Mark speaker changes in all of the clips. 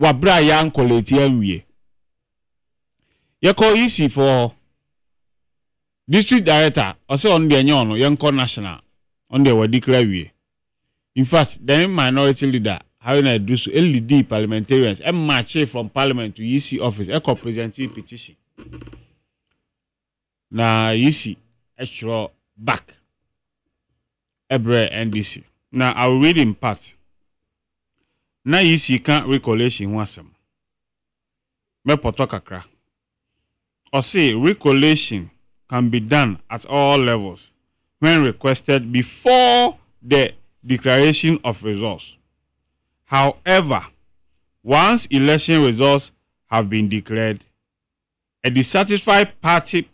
Speaker 1: wa bra ya nkoleti awie ye call easy for district director or say on the enyo yen call national on the we declare wie in fact the minority leader how na do so LD parliamentarians and march from parliament to EC office e call presenting petition na EC e show back ebre NDC. Now I will read in part. Na EC can't recollation ho asem. Me poto kakra. Or say recollation can be done at all levels when requested before the declaration of results. However, once election results have been declared, a dissatisfied party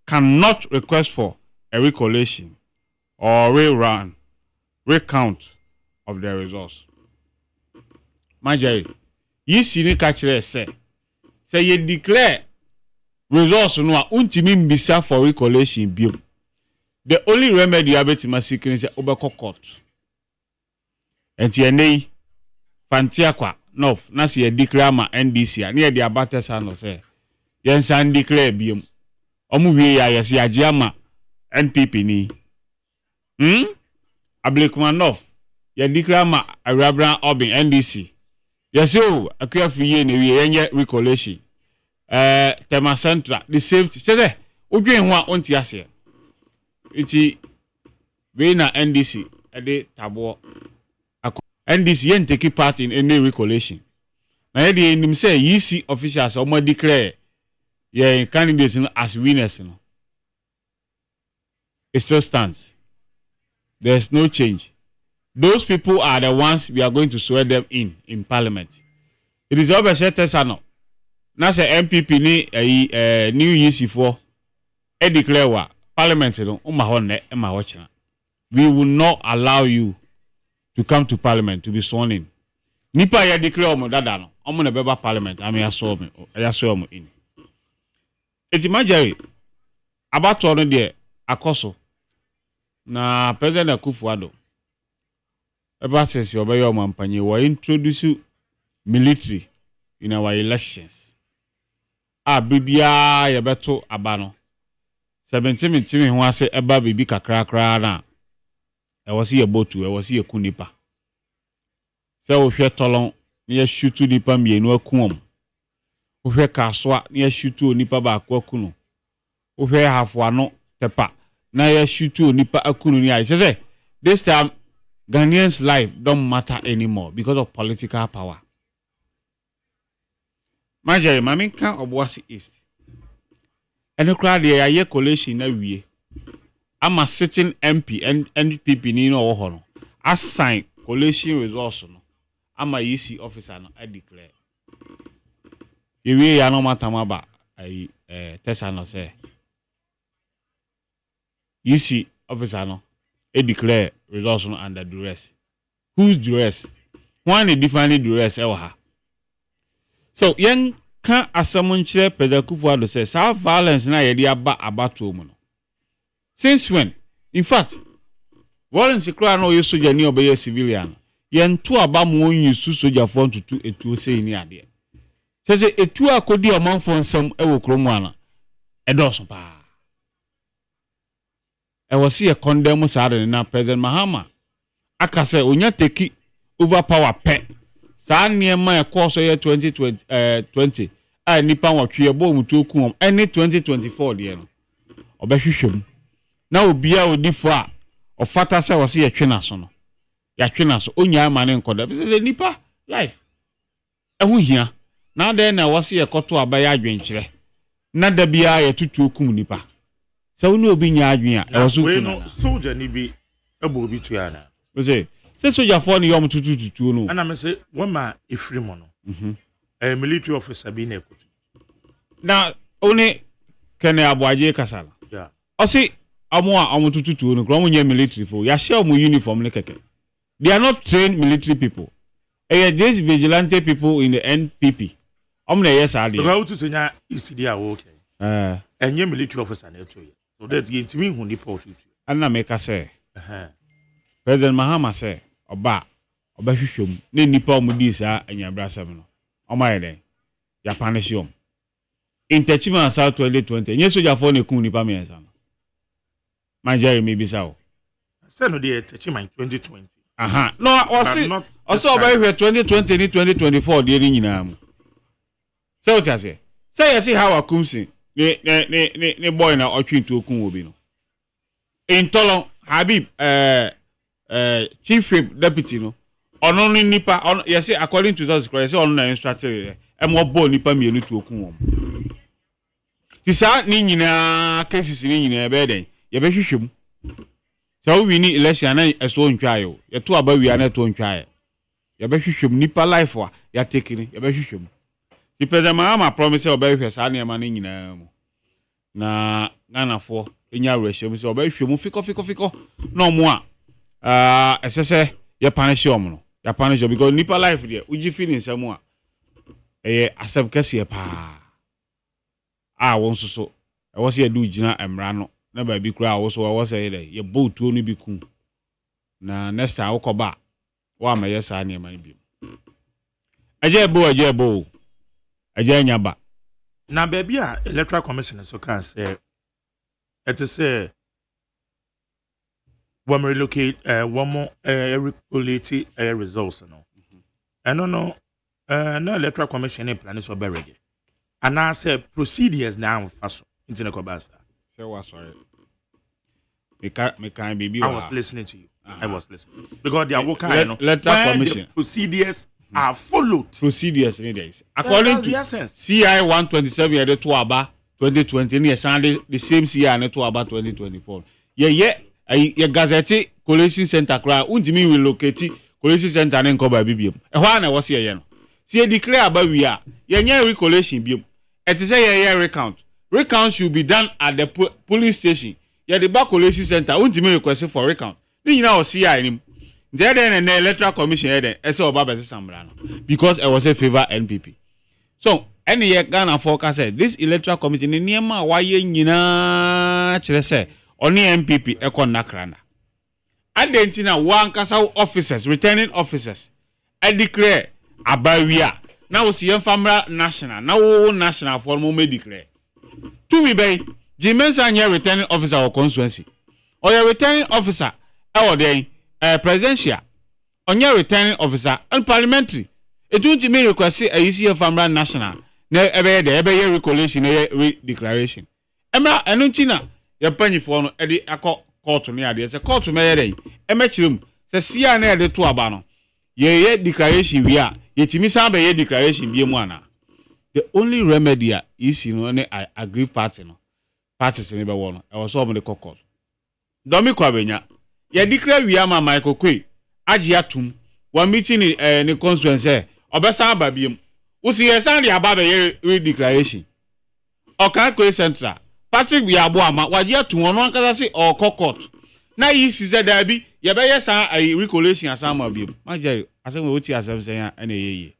Speaker 1: cannot request for a recollation or recount of the results. Majari, you see me catch say you declare results no untimi mbisa for recollation bill. The only remedy you bet ma seeking is obeko court. Enti enei fantia kwa no na se ye declare ma NDC a na ye de abate sa no say yen san declare biom. Omu wie ya yesi agiama NPP ni. Ablekumanov ye declare ma Arabran Obin NDC. Yes o akwa fiye na wie yenye recollation. Tema Central the same thing. Odwen ho a onti ase. Iti we na NDC ede tabo NDC yen take part in any recollation. Na ye de nim say EC officials o mo declare ye candidates as winners no. It still stands. There's no change. Those people are the ones we are going to swear them in parliament. It is obvious tesano. Na say MPP ni new EC for declare wa parliament no umahone ema watching. We will not allow you to come to parliament to be sworn in. Nipa ya declare omo dada no. Omo na beba parliament am ya so omo in. Eti majari abato no de akoso na President Akufo-Addo eba says obeyo omo ampanye wa introduce military in our elections. Bibia ye beto abano 17 ho ase eba bibi kakra na e wose ye botu e wose ye kunipa se wo hwe tolon ne ye shutu nipa mienu akuom wo hwe kasoa ne ye shutu onipa ba akunu wo hwe hafoano tepa na ye shutu onipa akunu ni ai say this time Ghanaians life don't matter anymore because of political power. Majari maminka Obuasi East. Eno crowd ye aye collation na wie. Ama sitting MP and NPP ni no wo no. Assign collation results no. Ama EC officer no I declare. Yewie ya no matama ba ai tesa no say. EC officer no I declare results no under duress. Who's duress? One is definitely duress ewa. So yen kan asamun chire President Akufo-Addo says how violence na ye dia ba abato mu no. Since when? In fact, violence kra na oyo soldier ni obeye civilian. Yen to aba mu onyi su soldier for ntutu etu sei ni ade. Say etu akodi omanfo nsam ewo kromu ana. Edoso pa. I was see a condemn Saturday na President Mahama. Aka say onya take overpower pet. Sa niema e course year 2020. Nipa wa twe bo mutu oku any 2024 de no. Obehwehwem. Na obia odifo a ofata say was ye twena so no. Ya twena so onya amane nkoda. Say nipa life. Ehu hia. Na dey na was ye koto abaya adwenkyere. Na da bia ye tutu okum nipa. So no obi nya adwen a e waso
Speaker 2: we no soldier ni bi ebo obi tuana
Speaker 1: we say soldier for ni yom tutu no
Speaker 2: ana me say woma efiri mo no military officer bi na ekotu
Speaker 1: na oni kene aboaje kasala
Speaker 2: yeah
Speaker 1: o say amo tutu no kro mo nya military for ya share mo uniform ne keke they are not trained military people these vigilante people in the NPP na yes ali
Speaker 2: go to senya ECD a wo okay enye military officer na eto ye so that yentimi hu ni port tutu
Speaker 1: ana make say President Mahama say oba hwehwem na nipa omudi sa anyabrasam no Omaide. Ya punish in Techima South 2020. Yes, so you phone a coon nipa me sama. My Jerry maybe so.
Speaker 2: Say no dey Techima in 2020.
Speaker 1: Aha. No, also by 2020 ni 2024 dey nyina mu. So what you say? Say you see how akumsi ne boy na otwi to okun obi no. In Tolon Habib chief whip deputy no. Ono ni nipa you say according to Jesus Christ say ono na instructor mo bo nipa mienu to okun wom. Ti sa ni nyina cases ni nyina be den ye be hwehwem. So we need election na eso ntwa yo. Ye to aba wi na to ntwa ye. Ye be hwehwem nipa life wa ya take ni ye be hwehwem. Ti president ma promise o be hwe sa na ma ni nyina mu. Na Ghana enya rehwem se o be hwehwem fiko no mo a esese ye punish om no. Ya punish because nipa life there uji feeling samu a asem kese pa won so e wo se do gina emra no na ba bi kura wo so wo se dey ye botuo no bi ku na next time wo koba wa ma ye sa na ma bi aje bo aje nyaba
Speaker 2: na ba bi a electoral commission so can say it is say when we relocate one more regulatory results no no no electoral commission in plan so be ready and I say procedures now faso into the kobasa
Speaker 1: say what sorry me can be
Speaker 2: I was listening to you. I was listening because they are working
Speaker 1: electoral commission
Speaker 2: procedures are followed
Speaker 1: procedures in days according to CI 127 year to aba 2020 near Sunday the same CI and to aba 2024 ye gazette collation center kra undimi relocate collation center na nkoba bibiem e ho na wo se ye no see declare aba wi a ye nya recollation biem it is say ye recount should be done at the police station ye the back collation center undimi request for recount ni nyina o see ya nim there then the electoral commission here e say oba be samra no because it was a favor NPP so any ye Ghana forecast said this electoral commission ni niam wa ye nyina kire say oni MPP ekon nakrana adentina one kasa officers returning officers I declare abawia na wo siye famra national na wo national for mo me declare to me bay jimensa nya returning officer or constituency or your returning officer e den presidential onya returning officer and parliamentary etunti me request ayisi famra national na ebe ye recollation na declaration emra enuntina ye panyifo no ede akọ court no ade se court me yere e machirem se sia na ede to aba no ye declaration wi a ye timi san be ye declaration bi mu ana the only remedy is no ne agree party no parties ne be wo no e wo so mo de court domi kwa benya ye declare wi ama Michael Kwe agi atum wa meeting ni constituency obesa aba biem wo si ye san de aba be ye declaration o kan Kwe central Patrick Biabo ama waje atu ono ankasa se o court na yi si ze da bi ye be ye san recollation asama bi ma jerry asem we ti asem se ya na yeye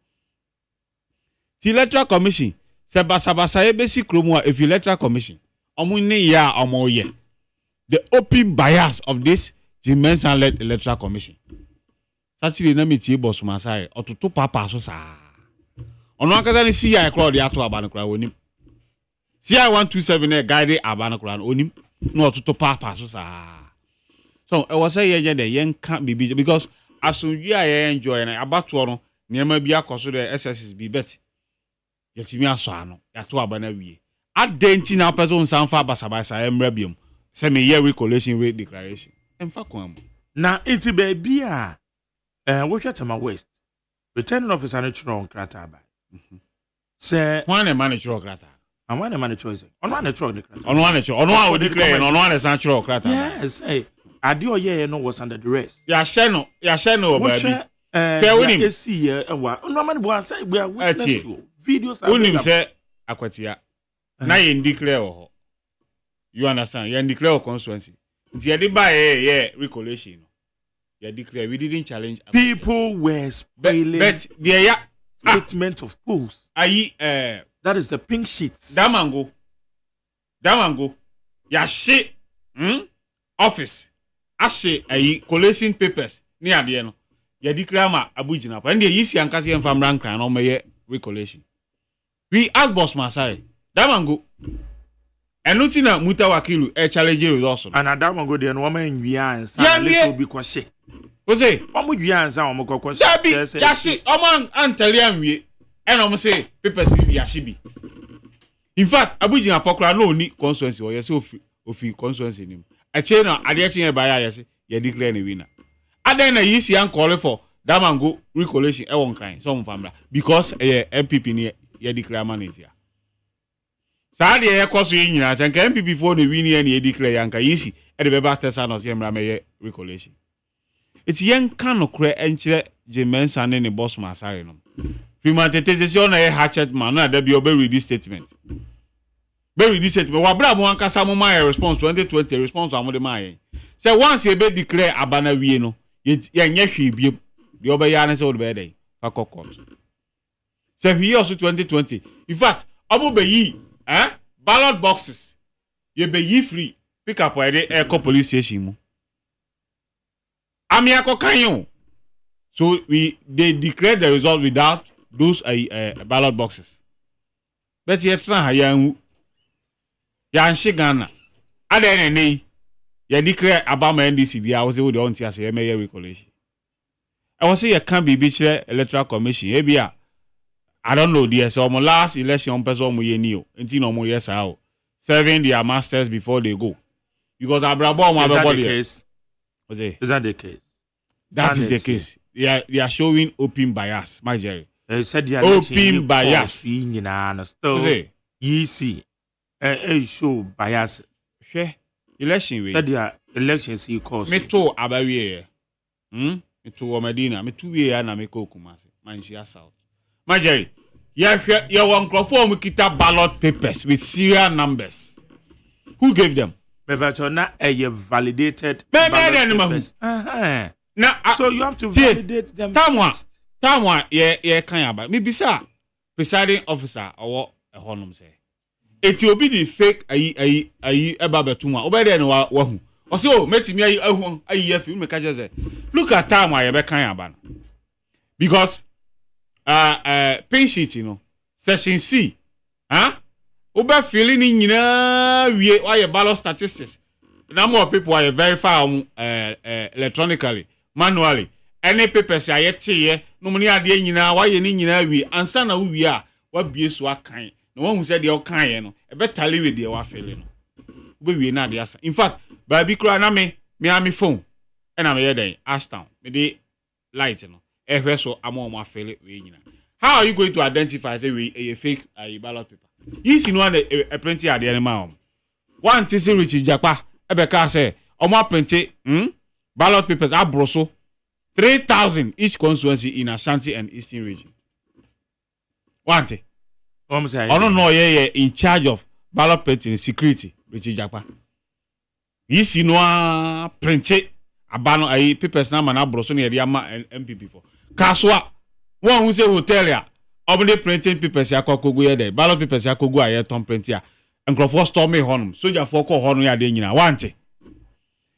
Speaker 1: ti electoral commission se basabasa e be si kromu a if electoral commission omu ni ya omo ye the open bias of this Jimensan led electoral commission actually na me ti boss masai ototo papa so sa ono ankasa ni si ya crowd ya to aba no kra woni CI 127 guide abana kura onim no ototo papa so so e was say ye de yen can bibi because asunwi a ye enjoy na abato no niam bi akoso de SSS bi bet ye timi aso ano ya to abana wie adenti na person sanfa basabasa emra biom say me ye recollation rate declaration emfa kwam
Speaker 2: na enti ba bia wo hwetama west returning officer no chiro on krata ba say
Speaker 1: one e man chiro krata
Speaker 2: and one man choice on one truck
Speaker 1: on one declare on one central crata
Speaker 2: yes adio ye no was under duress
Speaker 1: ya sheno baby
Speaker 2: we see no man bo say we are witness to videos are
Speaker 1: unim say akwatia na ye declare ho you understand you declare constituency the dey buy recollation you declare we didn't challenge
Speaker 2: people were spoiling
Speaker 1: but there
Speaker 2: statement of polls that is the pink sheets.
Speaker 1: Damango. Ya she office. Ashe collation papers. Ni ade no. Ya declare ma abugina pa. Ndi yisi ankase en famra nkran no me recollection. We ask Boss Masari, that man go. And nothing na Mutawakilu challenge results.
Speaker 2: And at that one go there, and woman we are and little be quasi.
Speaker 1: Jose,
Speaker 2: Omo dua ansa omo kokko
Speaker 1: Sabi, yashi, omo anteliam we, and omo say, papers be yashibi. In fact, Abuja Pokra no ni constituency or yes, ofi constituency name. A chain of addition by yes, you declare the winner. And then a easy and call for that man go recollection, one kind, some family, because a MPP near ye declare manager. Sadi a cost in and MPP for the winning and ye declare Yanka easy, and the best son of Yamra recollection. It's young can of cray and chere James and any boss Masarinum. Primatization a hatchet man, there be obey this statement. Bury this statement. What Bravo and Casamoma response 2020 response to the Maya. So once you be declare Abana Vieno, yet Yashi be the Obayanas old bed, Paco court. So he also 2020. In fact, Abu be ballot boxes. You be ye free. Pick up where the Echo police station. Amiako Canyon. So they declared the result without those ballot boxes. But yet, Yan Shigana. Other than any, you declare about my NDC, I was able to answer a mayor recollection. I was say you can't be Beachler Electoral Commission. Maybe I don't know, dear. So, my last election person we knew until no more years out, serving their masters before they go. Because I brought my body.
Speaker 2: Is that the case?
Speaker 1: That is the case. They are showing open bias, my Jerry.
Speaker 2: They said they are
Speaker 1: open bias.
Speaker 2: Still, you see, show bias.
Speaker 1: Election way.
Speaker 2: Said their elections you cause.
Speaker 1: Me too abawie. Me too Medina. Me too we na me ko Kumasi. Manchia South. My Jerry, you want conform kita ballot papers with serial numbers. Who gave them?
Speaker 2: But you're not a validated
Speaker 1: ballot
Speaker 2: papers.
Speaker 1: Now,
Speaker 2: so you have to validate them.
Speaker 1: Tamwa, yeah, can you? Me bisa presiding officer or a honum say. It will be the fake ebabetuma. Obede no wahu. Oso metimi ayi afi me ka say. Look at Tamwa ye be kan aba. Because pay sheet you know. Section C. Oba feeling ni nyina wie why ballot statistics. Number of people are verify electronically, manually. Any papers are yet here, no money are there nyina why ye ni nyina wie ansa na we a wa bie so akan. No one who said the kan no e better tally with the wa feeling no. We wie na dey asa. In fact, baby kura na me am phone. And I'm here then Ashtown. Me dey light no. E so am feeling we nyina. How are you going to identify say we a fake ballot paper? You see no one a print here the man. One tisi Richie Japa Ebeka say omo print ballot papers abroso 3,000 each constituency in Ashanti and Eastern region. One thing. I don't know in charge of ballot printing security Richie Japa. You see no print abano papers na man abroso ne yama MPP for. Kaswa one who say hotel ya obde printing papers ya kokogu ya there ballot papers ya kogu aye ton print ya nkrofo storm me honum soldier for ko honu ya de nyina wante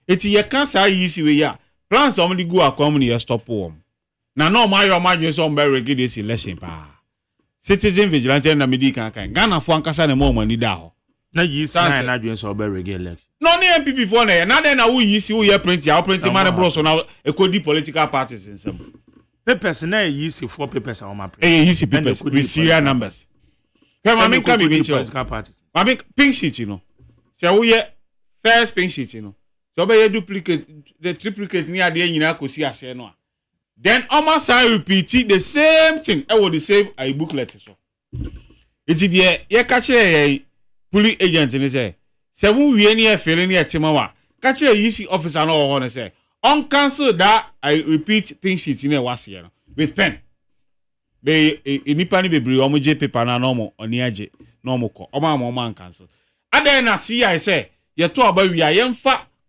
Speaker 1: eti ye kan sa yi si we ya plans om di go akom ni stop wom na no mayo madwe so mba regi this election pa citizen vigilante na medi kan Ghana fo ankasa na mo mani da ho
Speaker 2: na yi si na na dwen so mba regi election
Speaker 1: no ni MPP for na then na wo yi si wo ye print ya wo print man bro so na ekodi political parties in some
Speaker 2: papers na yi si for papers on my print
Speaker 1: yi si papers with serial numbers come come be political
Speaker 2: parties
Speaker 1: I mean, pink sheet, you know. So we first pink sheet, you know. So we duplicate the triplicate near the end, you know, see as no. Then almost I repeat the same thing. I will the same a booklet. So it's the ye catch a police agent and say, "Seven we any feeling near Timawa. Catch a easy officer no one say. On cancel that I repeat pink sheet in a was here with pen. Be inipani be bri omo paper na normal oniaje. Normal call. Oma cancel. And then I see I say, you talk about we are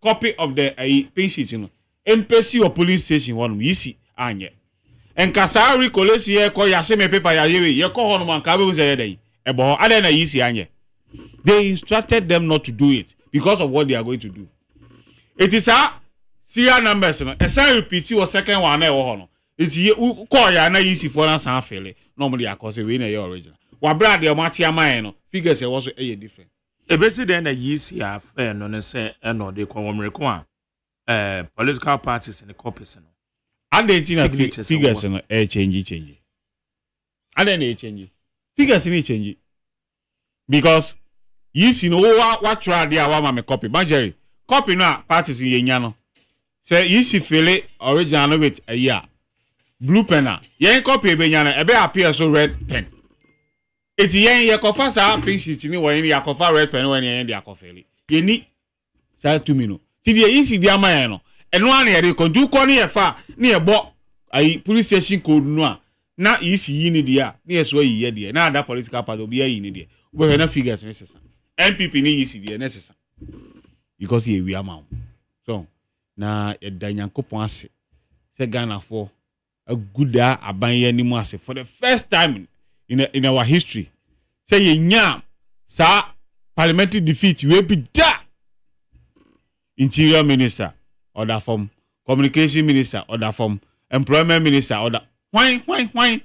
Speaker 1: copy of the pin sheet, you know. MPC or police station one easy anye. And Kasa recollection here call Yaseme paper ya you call on one cabo say day. Ebo and then easy anye. They instructed them not to do it because of what they are going to do. It is a serial numbers, you know. A sign repeat or second one. It's you call ya na easy for us and fail. normally I cause we na your original wa bra de o ma tia man no figures e was e different
Speaker 2: e be si den na yisi afa no ne se e no de kwa womreko a political parties in the corpus no
Speaker 1: adentina figures no e change aden e change figures ni change because yisi no what try there wa ma me copy Jerry copy no parties ye nya no say yisi fele original no with a year blue pen a yen copy e be nya no e be appear so red pen eti yen ye kofa sa pink sheet ni wen ye kofa red pen wen yen de akofele ye ni sa 2 minutes ti ye yisi dia ma yen no eno an ye de konju ko ni ye fa ni ye bo ai police station code no a na yisi yi ni dia ni ye so yi ye dia na ada political party obi yi ni dia we na figures ni sesa NPP ni yisi dia na sesa because ye wi ama so na e danyankopon ase se Ghana for a good aban ye ni mu ase for the first time in our history say ye nya sa parliamentary defeat we be da interior minister order from communication minister order from employment minister order why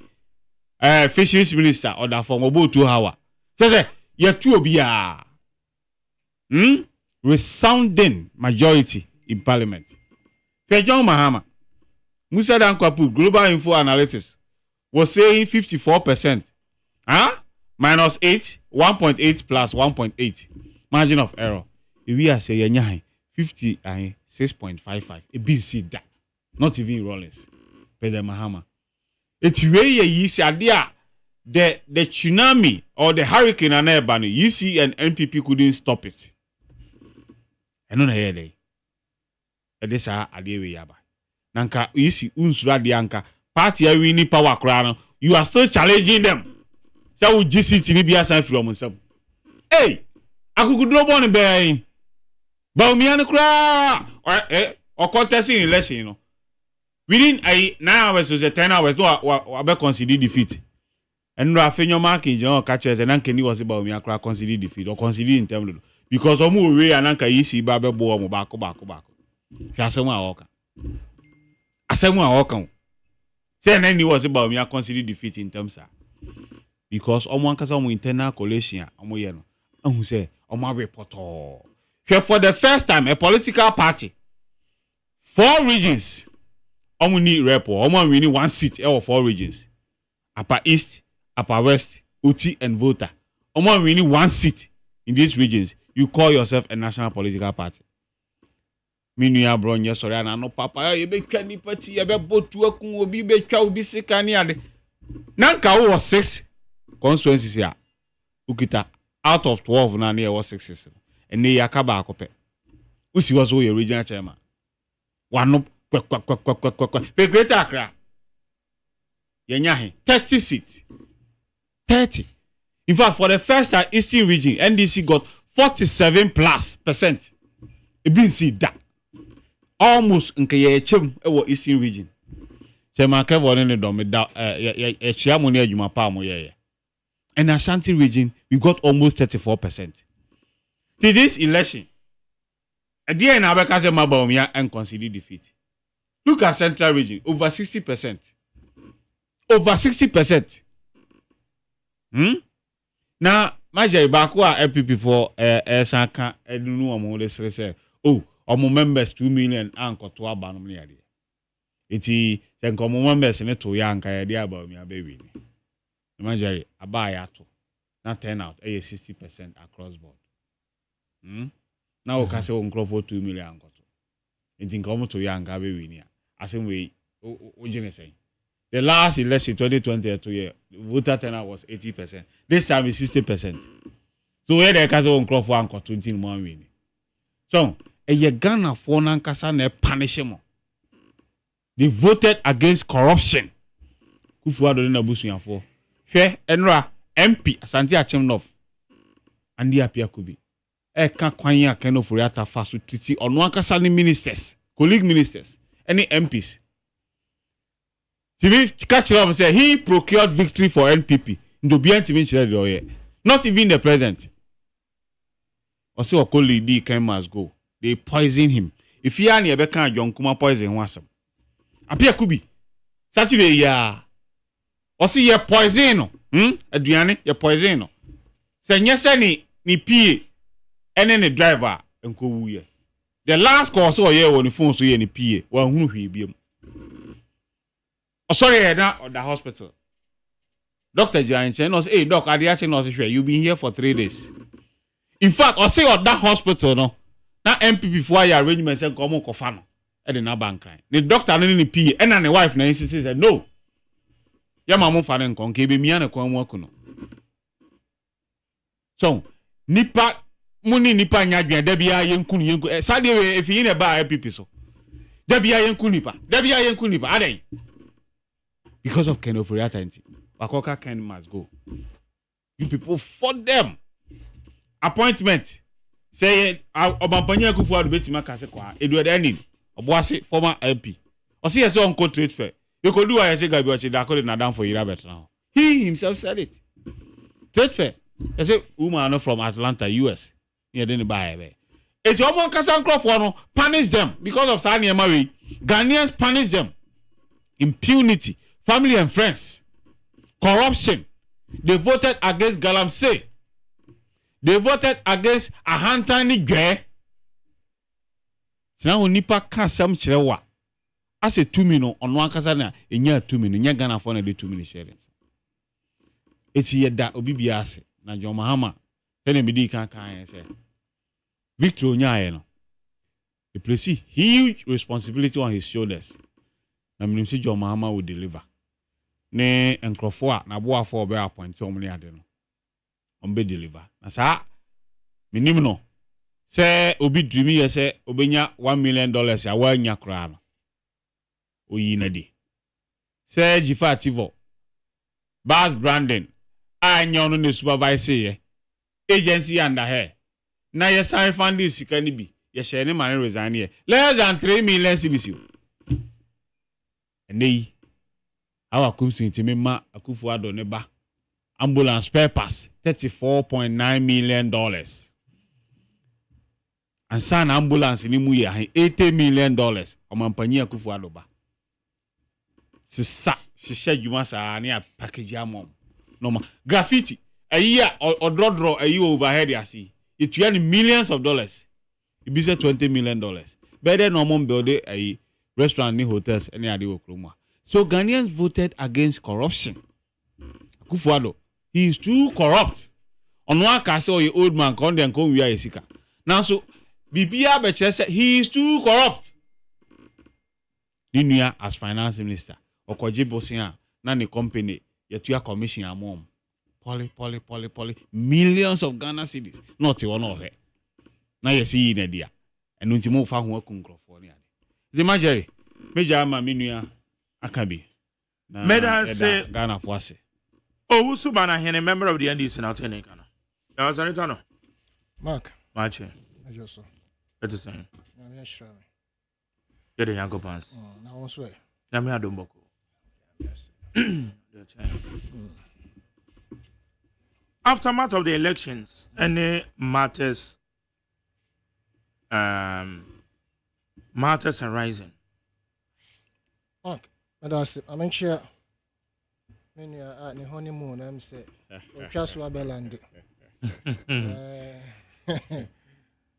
Speaker 1: fisheries minister order from obotu hawa say ye tu obi a resounding majority in parliament John Mahama Musa Dankwapu Global Info Analytics was saying 54%. Minus 8, 1.8 plus 1.8. Margin of error. If we are saying 50 and 6.55. A BC that. Not even Rollins. President Mahama. It's way you see the tsunami or the hurricane and airban, you see and NPP couldn't stop it. I don't hear they. This are adewe yaba. Nanka isi unsura dianka party ya wini power crown. You are still challenging them. So we just sit in the aside from us. Hey, I could do one bearing. But me and the crowd or contesting election, you know. Within 9 hours was 10 hours, no, I consider defeat. And Rafinha marking John catches and Uncle was about me, I consider defeat or consider in terms of because of more way and Uncle Isi Baba Boa Mobako. Fiasema Oka. Asema Oka. Say then he was about me, I consider defeat in terms of because one cause internal coalition, and who say, my reporter. Here for the first time, a political party, 4 regions, need rep or we need 1 seat or 4 regions. Upper East, Upper West, Uti, and Volta. We need 1 seat in these regions. You call yourself a national political party. Minya bronya sorry na no papa you be twa ni party you be botu akun obi be twa obi sika ni ade nanka wo 6 constituencies ya ukita out of 12 na na 6 and ne yakaba akope usi was wo regional chairman wano pe Greater Accra yenya he 30 seats 30 in fact for the first time Eastern region NDC got 47+%. It been see that almost nke ye chem e Eastern region chema Kevin ne do me da e chia mo ne adwuma pa mo ye and Ashanti region we got almost 34%. To this election at the end abeka say mabawumia and consider defeat. Look at Central region over 60%. Over 60%. Now Majai Bakwa LPP for Sanka Edunu Omo say oh omo members 2 million anko to abanom ne ade. Eti senko omo members ne to ya anka ade about me abewi ni. Majai abaya to. Na turn out 60% across board. Now ka say on for 2 million anko to. Eti nko omo to ya anka abewi ni. Asem we o jene say. The last election 2020 voter turnout was 80%. This time is 60%. So where the case on crop for anko 20 more win. So a Ghana for nankasa ne punish mo. They voted against corruption. Kufuado na busu for. Hwe enra MP Asante Achimnof. Andi apia kubi. Ka kwan ya kan ofori ata faso titi ono ankasa ni ministers, colleague ministers, any MPs. TV catch up say he procured victory for NPP. Not even the president. Also, colleague D can must go. They poison him. If he any ebe kan John Kuma poison wasam. Apia kubi. Saturday ya. Osi ye poison no. Aduane ye poison no. Se nye se ni pie ene ne driver enko wuye. The last call so ye won phone so ye ni pie wa hunu hwe biem. Sorry na at the hospital. Doctor Jan Chen no say, hey doc, I dey no say you been here for 3 days. In fact, I say at that hospital no. Na MPP for your arrangement say come kofa no. E dey na bank cry. The doctor no ni pie and na wife na insist say no. Ya mamu fa ne nkon ke be mia na kwan mu akuno. So, nipa muni nipa nya dwen da bia yenkunu sade we efi ne ba MPP so. Da bia yenkunu nipa adai. Because of Ken Oforiatanti. Wakoka Ken must go. You people fought them. Appointment. Say Obampanya Kufuor betima kase kwa. Edward Enin. Oboase former MP. Osi yese on trade fair. You could do what I say Gabi Ochi da call na down for Irabet now. He himself said it. Trade fair. I say woman from Atlanta, US. He didn't buy it. It's your mom Kasan Crawford punish them because of Sani Emari. Ghanaians punish them. Impunity. Family and friends, corruption. They voted against Galamsey. They voted against Ahantani Gre. Now nipa can some chrewa. As a 2 million on one kasana, a near 2 million, you're gonna find a 2 million shares. It's yet that Obibiase, na John Mahama, then a bidi can say. Victor Nyayeno. He places huge responsibility on his shoulders. I mean, see John Mahama will deliver. Ne enkrofo na bo afọ be appoint omni ade no ombe deliver na sa minim no se obi dream ye se obenya $1 million ya wa nya kra no oyi na di se jifa tivo bas branding anya no ne supervise ye agency under her na ye sign funding sika ni bi ye share ne man resign ye less than 3 million cedis enei our kumsi ma Akufo-Addo ne ba ambulance spare parts $34.9 million and san ambulance ni mu ye $80 million omampanyi Akufo-Addo ba sisa shisha juma sa ni a package amom no ma graffiti ayi a odrodro ayi overhead asi it you millions of dollars it be say $20 million better no mom build a restaurant ni hotels any ade okroma. So Ghanaians voted against corruption. Akufo-Addo, he is too corrupt. On one case or old man come then come we are sika. Now so Bibia Beche said he is too corrupt. Dinuya as finance minister. Okoje Bosia, na the company, yet you are commission a mom. Poly. Millions of Ghana cedis. Not one of her. Now you see in idea. And when you move for working for the majority. Major ma minuya. Akabi.
Speaker 2: Meda say
Speaker 1: Ghana Fuase.
Speaker 2: Oh, Usubana Hen, member of the NDC now turning Ghana. There was an eternal.
Speaker 3: Mark.
Speaker 2: March.
Speaker 3: I just saw.
Speaker 2: Better saying.
Speaker 3: I'm sure.
Speaker 2: You're the young pants.
Speaker 3: Now, one swear.
Speaker 2: Namia Dumboko. Yes. Aftermath of the elections, any matters arising.
Speaker 3: Mark. I'm sure. Many are the honeymoon. I'm say, just Wabelandi.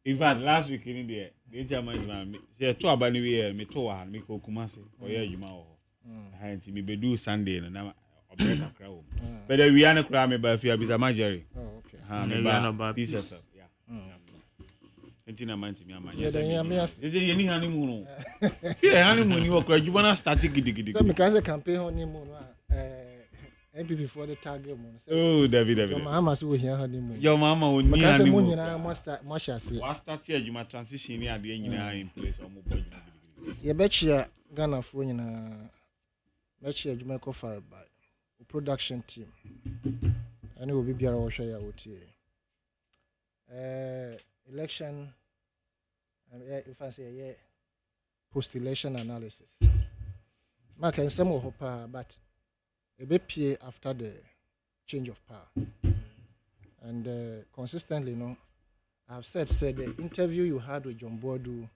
Speaker 1: In fact, last week in India, the German she two abani we me to one me ko Kumasi or yeah you ma. I me be do Sunday and now obreka crowd. But we are not crowd me by fear be a majority.
Speaker 3: Oh, okay.
Speaker 2: We are not
Speaker 1: pieces. Yeah. Entina manti mi ama.
Speaker 3: Yeah, then me as.
Speaker 1: Is any honeymoon? Yeah, honeymoon you okra you wanna start gidi.
Speaker 3: So me can say campaign honeymoon MPP for the target moon.
Speaker 1: Oh, David.
Speaker 3: Your mama say we here honeymoon.
Speaker 1: Your mama will need
Speaker 3: honeymoon. Because money must start say.
Speaker 1: What start here you must transition here the engineer in place or mobile.
Speaker 3: You bet you Ghana for nyina bet you Jamaica for by production team. And it will be biara wo hwe ya wotie. Election if I say post-election analysis. Mark and some of her, but a bit after the change of power. And consistently, I have said the interview you had with John Boadu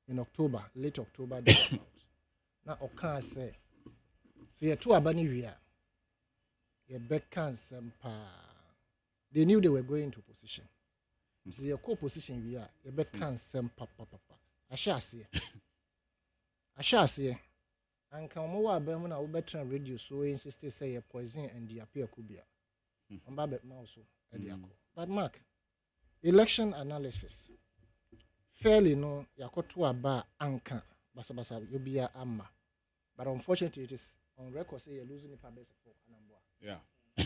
Speaker 3: in October, late October, now Okan say, two abani we are. ye bɛka nsɛm paa. They knew they were going into position. So your co-position we are ye bɛka nsɛm papa. Ahyɛ anka ɔmo wɔ abɛn mu na wobɛtena radio so insist say ye poison and the appear could be ɔmba bɛ ma so ɛde akɔ. But Mark, election analysis fairly no yakoto aba anka basa yobia amma. But unfortunately it is on record say you're losing the best for Anambra.
Speaker 1: Yeah.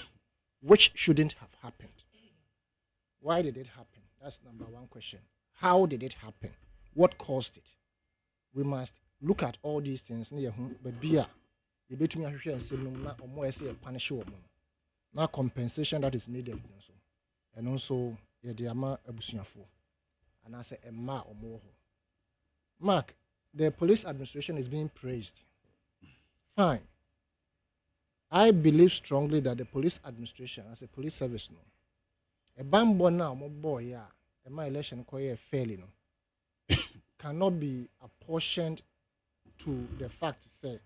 Speaker 3: Which shouldn't have happened. Why did it happen? That's number one question. How did it happen? What caused it? We must look at all these things. But beer, you bet me and say no more say a punish woman. Now compensation that is needed also. And also the amount of busiafo. And I say a ma or more. Mark, the police administration is being praised. Fine. I believe strongly that the police administration, as a police service, no, a bambo now, my boy, yeah, and my election quite fairly, no, cannot be apportioned to the fact say,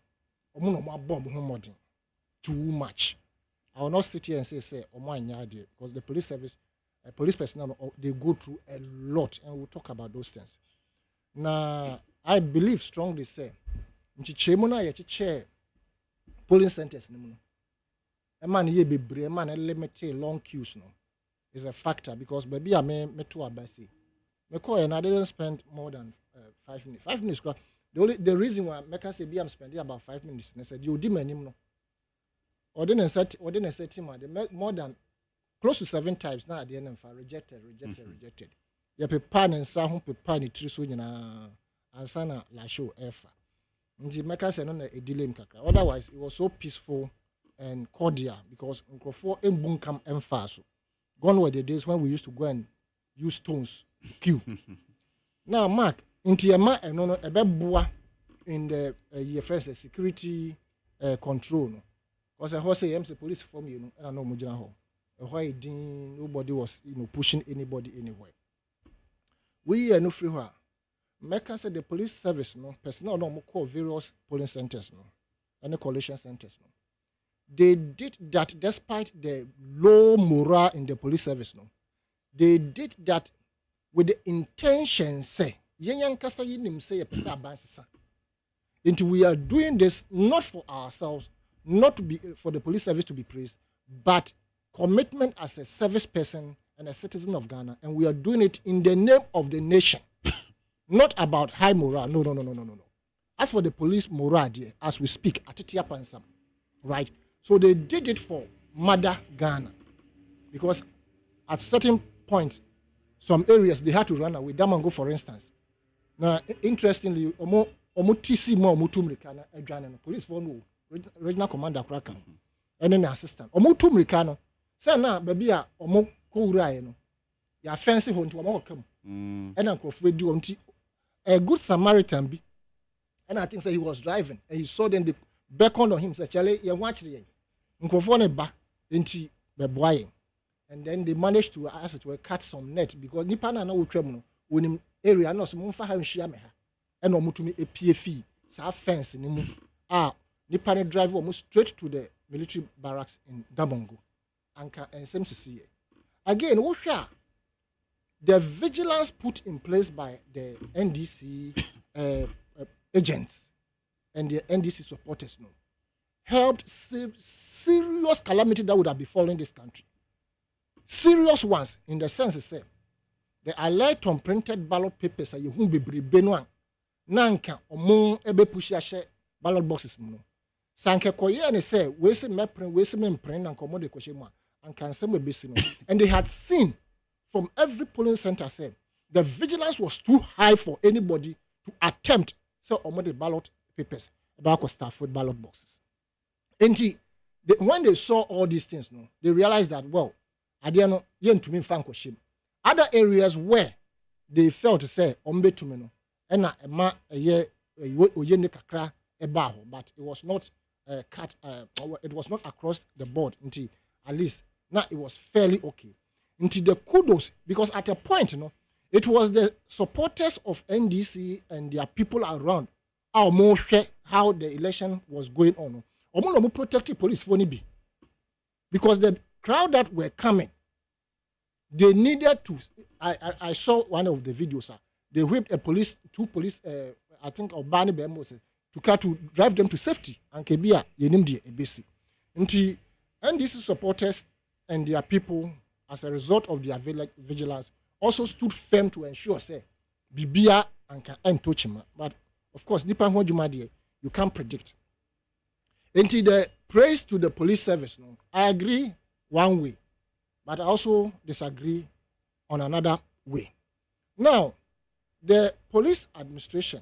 Speaker 3: bomb too much. I will not sit here and say, oh my idea, because the police service, police personnel, they go through a lot, and we'll talk about those things. Now, I believe strongly, say, chair polling centers no. A man ye be brave man limited long queues no is a factor because baby I me to abasi. Me call and I didn't spend more than 5 minutes. 5 minutes. The reason why I can say I'm spending about 5 minutes. And I said you demand him no. Or didn't set him more than close to 7 times now at the end of rejected. You pe pan and sa home pe pan itri so nyina ansana la show efa. Nti meka say no na edile mkakra. Otherwise it was so peaceful and cordial because nkrofo embunkam emfa so. Gone were the days when we used to go and use stones to kill. Now Mark nti ema eno no ebeboa in the year first the security control no. Because I heard say MC police form you know and I know mo gina ho. Why nobody was pushing anybody anywhere. We are no free here. Mecca said the police service, no personnel no call various polling centers, no, and the collation centers, no. They did that despite the low morale in the police service, no. They did that with the intention, say, kasa yinim say a pesa abansisa. Until we are doing this not for ourselves, not to be for the police service to be praised, but commitment as a service person and a citizen of Ghana, and we are doing it in the name of the nation. Not about high morale. No. As for the police morale, dear, as we speak, Atitia Pansam, right? So they did it for Mother Ghana. Because at certain points, some areas they had to run away. Damango, for instance. Now, interestingly, Omo TC Mo Mutumrikana, police phone, regional commander Krakan, and then assistant. Omo Tumrikano, say now, baby, Omo Kourayeno, ya fancy home to Omo come. And Uncle Fred do a good Samaritan be. And I think so he was driving and he saw them, they beckoned on him, said, Charlie, you watch the microphone back into the boy. And then they managed to ask it to cut some net because Nipana no criminal when him area no some fa han shia me ha. And omo to me a PFE, sa fence ni mu. Nipana drive almost straight to the military barracks in Dabongo. Anka and SMCC. Again, what the vigilance put in place by the NDC agents and the NDC supporters helped save serious calamity that would have befallen this country. Serious ones, in the sense say the alert on printed ballot papers are you be benwan nanka omo ebe push ballot boxes no. Sanke koye and say we se me print and commode koshema and can some be no. And they had seen from every polling center said the vigilance was too high for anybody to attempt so the ballot papers about Stafford ballot boxes. And when they saw all these things, they realized that other areas where they felt to say but it was not cut. It was not across the board until at least now it was fairly okay. Into the kudos because at a point, it was the supporters of NDC and their people around how the election was going on. Omo protective police for be because the crowd that were coming, they needed to. I saw one of the videos. They whipped two police, I think, or Barney Bemos, to drive them to safety. And Kebia, Yenimdi, ABC. Until NDC supporters and their people, as a result of their vigilance, also stood firm to ensure, say, Bibia and can touch him. But of course, depending on what you can't predict. Until the praise to the police service, no, I agree one way, but I also disagree on another way. Now, the police administration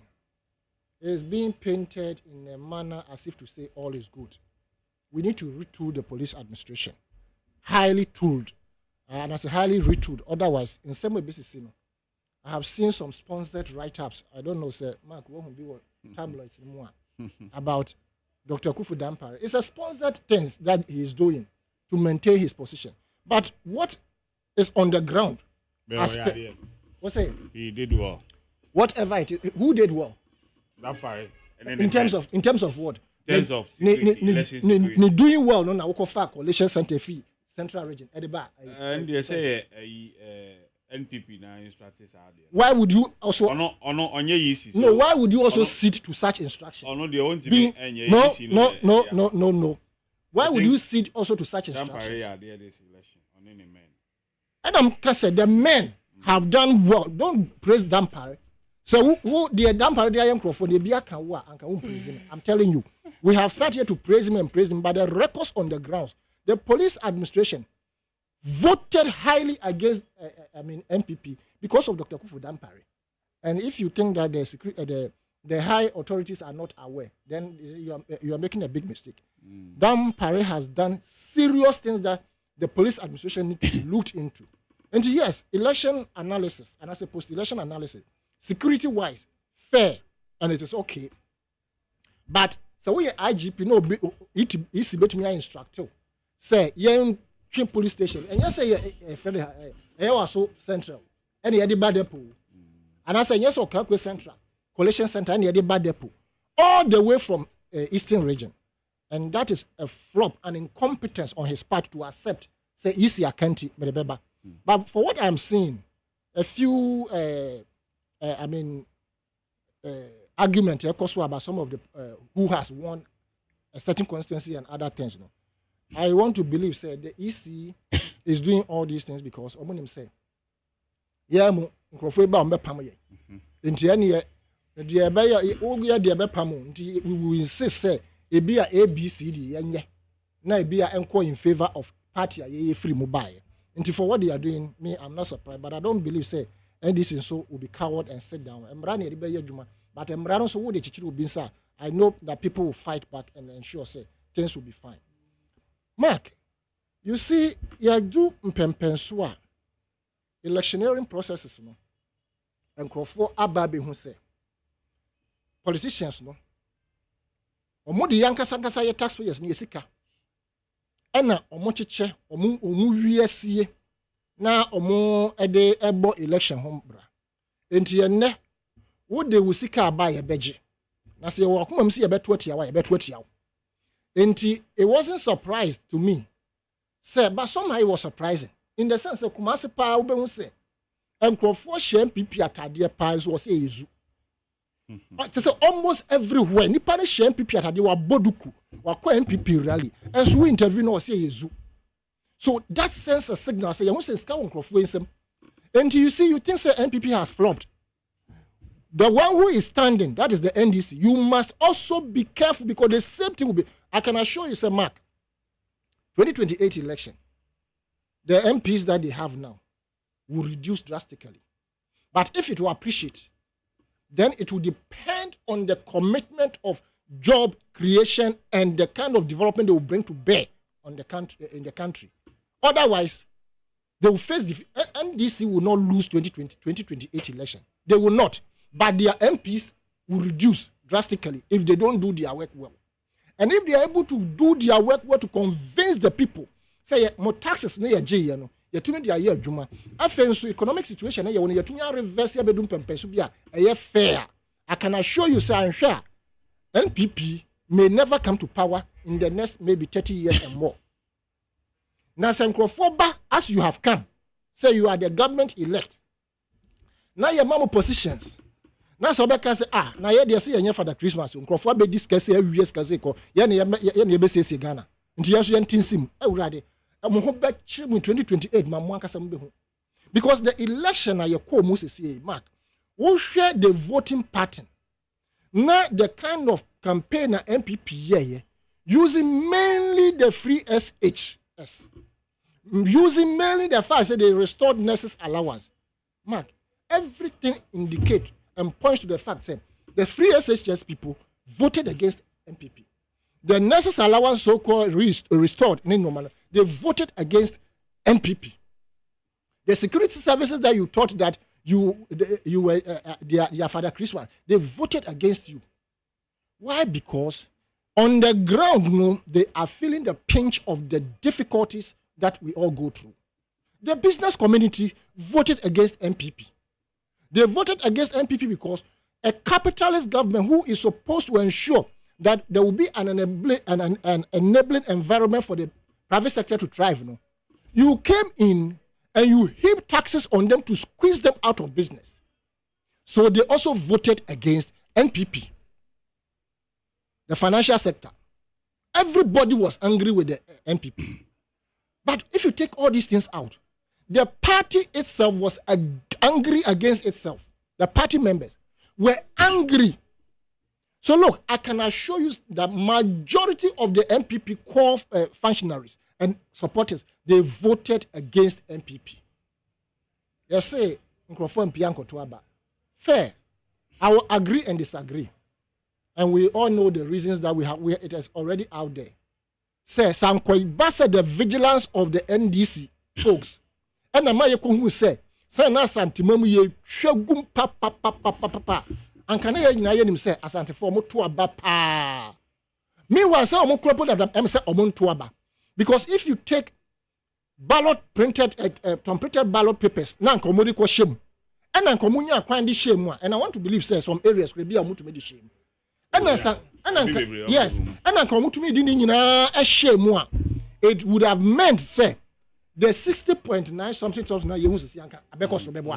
Speaker 3: is being painted in a manner as if to say all is good. We need to retool the police administration, highly tooled, and as a highly retooled. Otherwise, in some way, basis, I have seen some sponsored write-ups. I don't know, sir, Mark, what will be what tabloids more about Dr. Kufu Dampare. It's a sponsored things that he is doing to maintain his position. But what is on the ground? What's it?
Speaker 1: He did well.
Speaker 3: Whatever it is, who did well?
Speaker 1: Dampare.
Speaker 3: In terms of what?
Speaker 1: In terms of security.
Speaker 3: Doing well, no, now coalition center fee, central region, at the back.
Speaker 1: And they say NPP now instructors are there.
Speaker 3: Why would you also? No, why would you also sit to such instruction? No. Why would you sit also to such instruction? And I'm saying the men have done well. Don't praise Dampare. So who the Dampare they am for the Biaka and can praise him. I'm telling you, we have sat here to praise him, but the records on the grounds, the police administration voted highly against MPP because of Dr. Kufu Dampare. And if you think that the high authorities are not aware, then you are making a big mistake. Dampare has done serious things that the police administration needs to be looked into. And yes, election analysis, and as a post-election analysis, security-wise, fair, and it is okay. But so we IGP no it's bet me instructor. Say young police station, and you say also central, and you bad depot. And I say yes, okay, central, collection center, and you bad depot. All the way from eastern region. And that is a flop, an incompetence on his part to accept, say, easy county, But for what I'm seeing, a few, argument about some of the who has won a certain constituency and other things. No? I want to believe, say, the EC is doing all these things because Omonim say, yeah, we will insist, say, it be a ABCD, and it be in favor of party free mobile. And for what they are doing, me, I'm not surprised, but I don't believe, say, and this is so will be coward and sit down. But so what the will be inside. I know that people will fight back and ensure, say, things will be fine. Mark, you see, you do mpempensua electioneering processes, no, and Crawford Ababe who say politicians, no. Omodi yanka sankasa ye taxpayers ni esika ena omochiche omu wiesie na omo ede ebo election hombra enti ye ne wo de wusika aba ye beje na se wo akoma msi ye beto atia wa ye beto atia wo enti it wasn't surprised to me say but somehow it was surprising in the sense that kumase pa wo be hu say enkrofo hye MPP atade pa so say yezu. It's almost everywhere. Nipa ne share MPP atade wa boduku wa kwa MPP rally. And so we interview no say yezu. So that sends a signal say you say ska wonkrofo ensem. And you see you think say MPP has flopped. The one who is standing, that is the NDC. You must also be careful because the same thing will be. I can assure you, say Mark, 2028 election, the MPs that they have now will reduce drastically. But if it will appreciate, then it will depend on the commitment of job creation and the kind of development they will bring to bear on the country, in the country. Otherwise, they will face the NDC will not lose 2028 election. They will not. But their MPs will reduce drastically if they don't do their work well. And if they are able to do their work well to convince the people, say more taxes na ye je no, ye tumi dia ye adwuma. Afen so economic situation na ye won ye tumi reverse ye bedum pempenso bia e fair. I can assure you say anhwa NPP may never come to power in the next maybe 30 years and more. Now, Sankofoba, as you have come, say you are the government elect. Now, your mama positions. Now, so can say, now you see a for the Christmas. Sankofoba be discuss every year, Skazeko, Yan say Ghana. Into yes, Yan Tinsim, already. I'm hoping that in 2028, Mamma Sambo. Because the election, your co Moses Mark, will share the voting pattern. Now, the kind of campaign MPP, using mainly the free SHS. Using mainly the fact that they restored nurses allowance. Mark, everything indicates and points to the fact that the free SHS people voted against MPP. The nurses allowance so-called restored, they voted against MPP. The security services that you thought that you were their Father Christmas, they voted against you. Why? Because on the ground, they are feeling the pinch of the difficulties that we all go through. The business community voted against MPP. They voted against MPP because a capitalist government who is supposed to ensure that there will be an enabling environment for the private sector to thrive. You came in and you heaped taxes on them to squeeze them out of business. So they also voted against NPP. The financial sector. Everybody was angry with the NPP. But if you take all these things out, the party itself was angry against itself. The party members were angry. So look, I can assure you the majority of the NPP core functionaries and supporters, they voted against NPP. You say, fair. I will agree and disagree. And we all know the reasons that it is already out there. Say, Sankoibasa, the vigilance of the NDC folks. And the Maya who say, Sana Santimamu ye shagum pa. And can I him say, Asante for Motuaba pa. Meanwhile, say Omokropo that I'm saying Omontuaba. Because if you take printed ballot papers, nan komodi ko shame. And nan komunya kwandi shame one. And I want to believe say some areas could be a mutu made shame. And yes, and nan komutu me didn't a shame one. It would have meant say the 60.9 something thousand na you see anka abeko so bebo.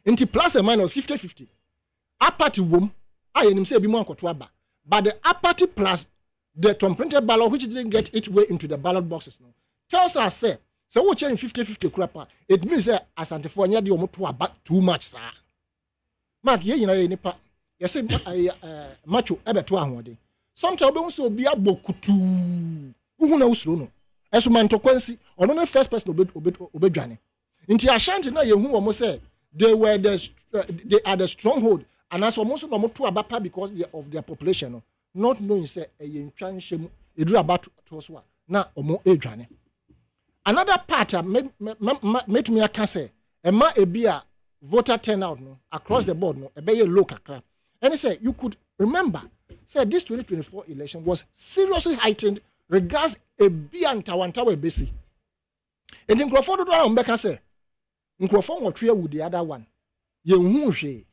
Speaker 3: Inti plus a minus 50-50. Apathy wom I him say be more ankotoaba. But the apathy plus the printed ballot which didn't get its way into the ballot boxes now tells us say so we change 50-50 crap. It means that Asante for nya de omoto aba too much sir. Mark ye nyina ye nipa. You say macho ebeto ahode. Sometimes we so be abokutu. Who na usro no. Esu man to kwansi ono no first person obedwane. Nti Ashanti na ye hu omo say they are the stronghold and as almost no moto aba because of their population no. Not knowing say a yentwan shemu edu about to so na omo edwane. Another part make me aka say e ma ebia voter turnout no across the board no e be low kakra. And he said you could remember say this 2024 election was seriously heightened regards a bia ntawantawa ebesi. And nkrofo do do mbeka say nkrofo nwotwe with the other one. Ye hu hwe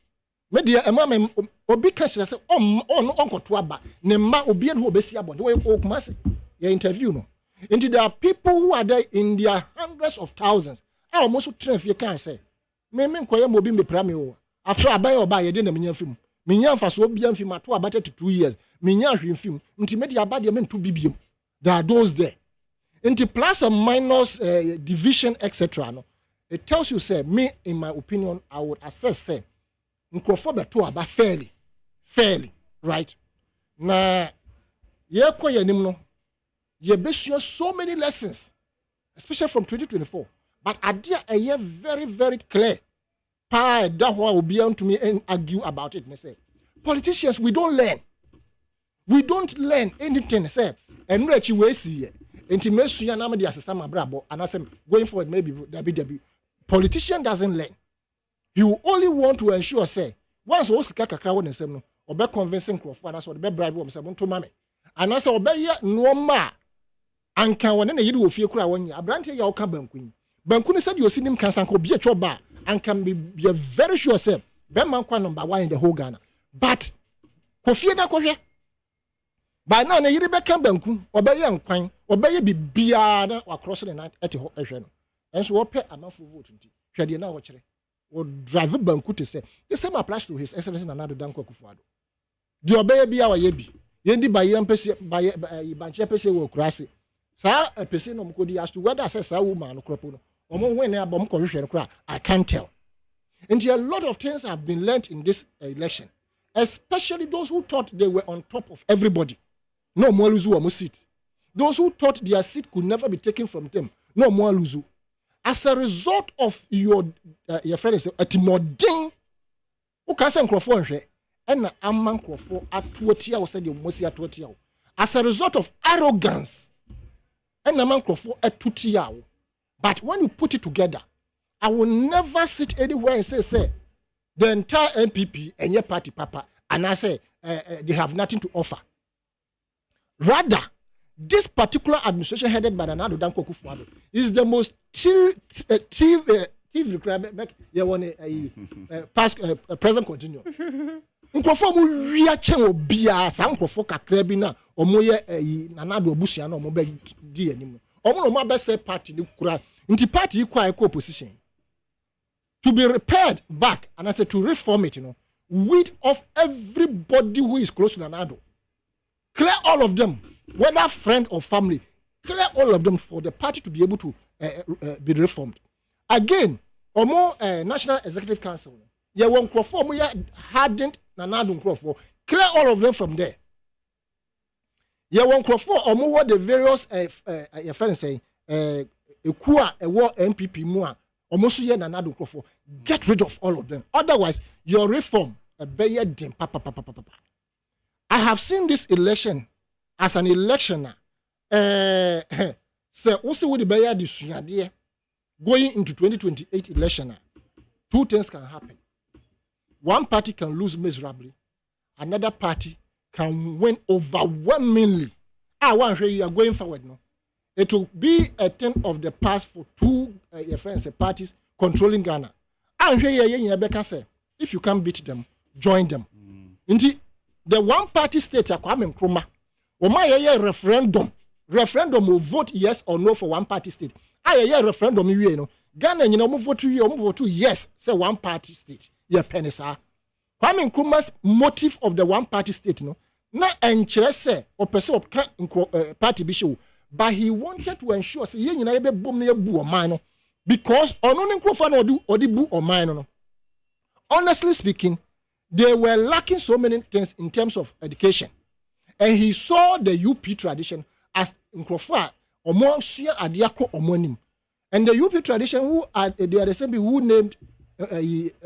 Speaker 3: media ema obi ka sire say onkoto aba ne ma obi en ho obesi abonde we okuma se your interview no into there are people who are there in their hundreds of thousands I almost train you can say me nkoye mo bi me prame o after abai oba ye de na menya film menya fa so obi amfim ato abata to 2 years menya ahwe film nti media aba de me nto bibiem there are those there into plus or minus division etc no it tells you say me in my opinion I would assess say nkrofo beto aba fairly right na ye koye nim no ye besua so many lessons especially from 2024 but idea a year very clear pa that who will be on to me and argue about it. Me say politicians we don't learn anything say and reach we see enti mesua na me dey asesa mabrabo and asem going forward maybe w politician doesn't learn. He will only want to ensure say once o sika kakra won nsem no obe convincing crofo and so obe bribe won say bonto mame and so obe ye no ma anka won na yiri wo fie kura won ya abrante ya oka banku ni said you see him can sanko be a choba and can be very sure say be man kwa number 1 in the whole Ghana but kofie na kohwe by now na yiri be kan banku obe ye nkwan obeye bibia na wa cross the night ete ho ehwe no enso wo pe amafo vote nti hwede na wo kire wo drive banku to say the same applies to his excellency Nana Danko Akufo-Addo di obeye bia wa ye bi yendi ba ye mpese ba ye banche pese wo kurase sa pese no mkodi as to whether say sa woman no kropo no omo when na bom ko hwehwe no kra I can't tell. And a lot of things have been learnt in this election, especially those who thought they were on top of everybody. No more luzu or seat. Those who thought their seat could never be taken from them. No more luzu. As a result of your friend is a timodin, who can say microphone and a man microphone at 20 hours said you must at 20 hours. As a result of arrogance, and a man microphone at 20 hours. But when you put it together, I will never sit anywhere and say the entire MPP and your party, Papa, and I say they have nothing to offer. Rather, this particular administration headed by Nana Danko Akufo-Addo is the most present continuum. Nkrofo mu wia chen obia sa nkrofo kakra bi na omoye Nana do Obusua na omo be di anim. Omo no ma be say party ni kura nti party kwa opposition. To be repaired back, and I said to reform it, weed off everybody who is close to Nanado. Clear all of them, whether friend or family, clear all of them for the party to be able to be reformed. Again, or more National Executive Council, you won't perform, we hardened Nanado Crawford, clear all of them from there. You won't perform, or more the various, your friends say, a war MPP more. Almost year Nanado Crawford. Get rid of all of them. Otherwise, your reform a better them. I have seen this election as an electioner. So also with the better this year going into 2028 election. Two things can happen. One party can lose miserably. Another party can win overwhelmingly. One way you are going forward now. It will be a thing of the past for two your friends, parties controlling Ghana. And here, say, if you can't beat them, join them. Indeed, the one-party state, Kwame Nkrumah, referendum will vote yes or no for one-party state. Referendum, Ghana, vote to yes, say one-party state. Yeah, penisa. Kwame Nkrumah's motive of the one-party state, na enchese or person party bisho. But he wanted to ensure say ye nyina be bom na bu o man no because ono ne nkrofa na odi bu o man no. Honestly speaking, they were lacking so many things in terms of education. And he saw the UP tradition as nkrofa omo sua ade akọ omo nim. And the UP tradition who are they are the same people who named Kwame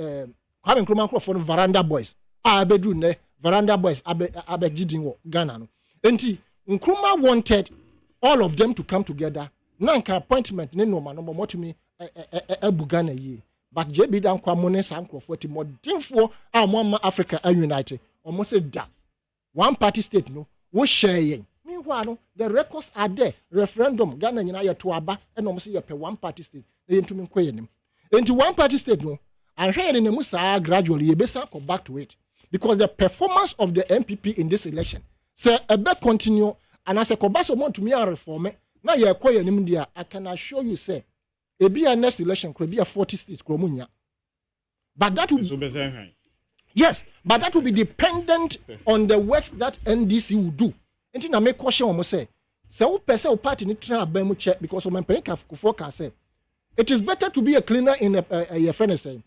Speaker 3: Nkrumah nkrofa Veranda Boys. Abedu ne Veranda Boys abegidin wo Ghana no. Enti Nkrumah wanted all of them to come together. Nanka appointment ne no man no motumi ebugana yi. But JB dan kwa mone sanko for ti modinfo amama Africa united. Almost say that one party state no wo share yen. Meanwhile no the records are there. Referendum Ghana nyina ye to aba and almost say pe one party state. E ntumi nkoye nim. Into one party state no ahwe ne mu saa gradually ye besa go back to it because the performance of the MPP in this election say ebe continue. And as a Kobaso want to me a reform, now you acquire him there. I can assure you, say, a be a next election could be a 40 states Kromunya. But that would yes, but that will be dependent on the work that NDC will do. And then I make question almost say, so person party need to have check because of my paying forecast say it is better to be a cleaner in a friend say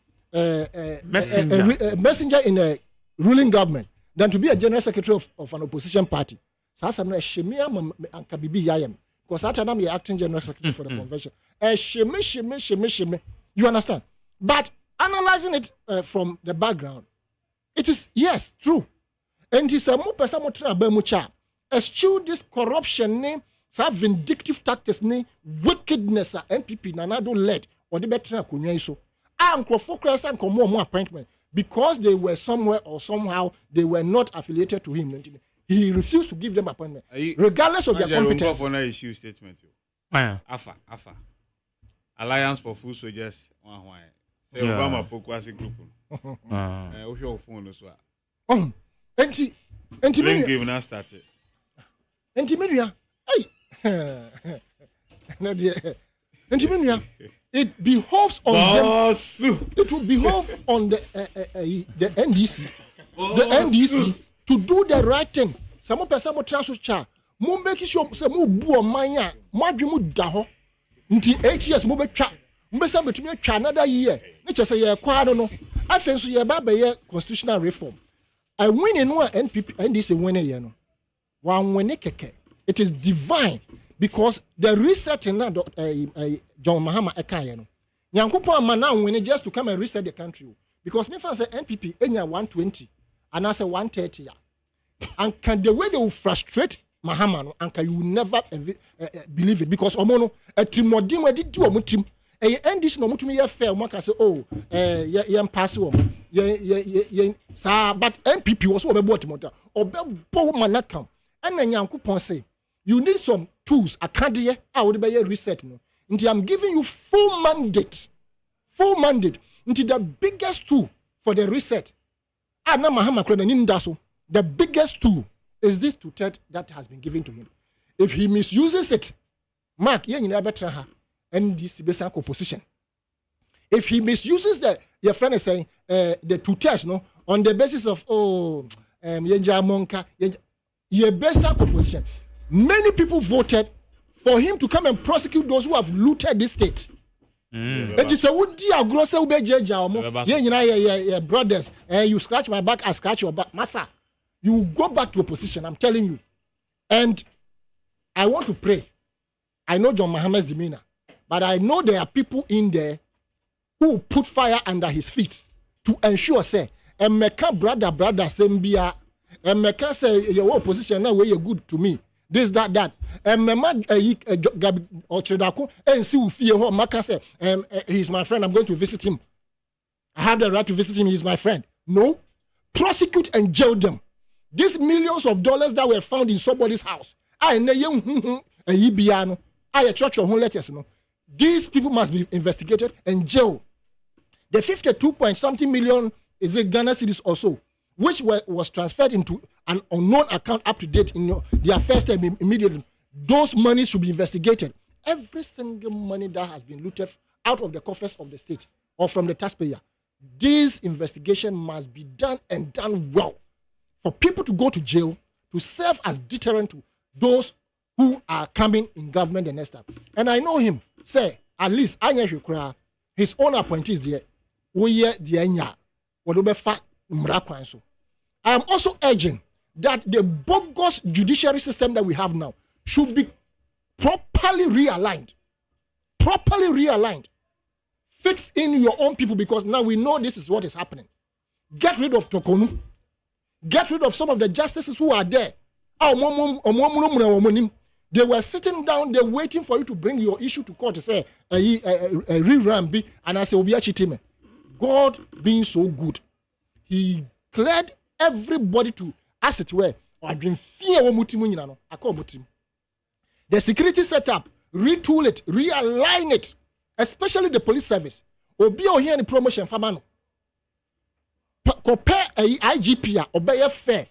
Speaker 3: messenger in a ruling government than to be a general secretary of an opposition party. Sasa no shemia anka bibi yayem because that time you acting general secretary for the convention sheme you understand, but analyzing it from the background it is yes true and it's a more person mo try ba mu cha eschew this corruption ne sa vindictive tactics ne wickedness a MPP Nanado led or the better konwa so ankrofo krasa nkomo mo appointment because they were somewhere or somehow they were not affiliated to him. He refused to give them appointment, regardless of their competence.
Speaker 1: Issue statement. AFA. Alliance for Food Soldiers. Say Obama Pokwasi group. Your phone as well.
Speaker 3: Enti
Speaker 1: Blame game now started.
Speaker 3: Enti media. Hey, No dear. It behoves on them. It will behove on the NDC. The NDC to do the right thing. Some person mo transfer cha. Mo make sure say mo bu omanya. Mo adwemu da ho. Nti 8 years mo betwa. Mo be say betumi atwa another year. Ne che say ye kwa no. Afen so ye ba be ye constitutional reform. I win in one NDC win ye no. Wan win keke. It is divine because the reset in John Mahama eka no. Nyankopon man now win just to come and reset the country. Because me say NPP enya 120 and I say 130 and can the way they will frustrate Mahama no and can you never believe it because omono a team no dim we did do omo team e end this no mutumi ye fair one can say oh ye pass wo ye sa but NPP was obebo timota obebo manakam and Nyankopon say you need some tools akade a wo de be reset no nti I'm giving you full mandate into the biggest tool for the reset. Anna Mahama Krendaso, the biggest tool is this two-third that has been given to him. If he misuses it, Mark, you never try her and this basic opposition. If he misuses your friend is saying the two-thirds, no, on the basis of Yenja Monka, your basic opposition. Many people voted for him to come and prosecute those who have looted this state. It is a would dear grocer brothers, you scratch my back, I scratch your back. Massa, you go back to opposition, I'm telling you. And I want to pray. I know John Mahama's demeanor, but I know there are people in there who put fire under his feet to ensure, say, and meka brother, Sembia, and meka say, your opposition now where you're good to me. This, that. And or Tredako, and see who fear her. Maka say, he's my friend, I'm going to visit him. I have the right to visit him, he's my friend. No. Prosecute and jail them. These millions of dollars that were found in somebody's house. I church your home letters. These people must be investigated and jailed. The 52-point-something million is a Ghana cedis or so, which was transferred into an unknown account up to date in their first time immediately. Those monies should be investigated. Every single money that has been looted out of the coffers of the state or from the taxpayer, this investigation must be done and done well for people to go to jail to serve as deterrent to those who are coming in government the next time. And I know him, say, at least his own appointees there, I am also urging that the bogus judiciary system that we have now should be properly realigned. Fix in your own people because now we know this is what is happening. Get rid of Tokonu. Get rid of some of the justices who are there. They were sitting down, they're waiting for you to bring your issue to court to say, rerun, and I say, God being so good, he cleared everybody to, as it were, or been fear. The security setup, retool it, realign it, especially the police service. Obi here in promotion famano. Compare a IGP obey fair.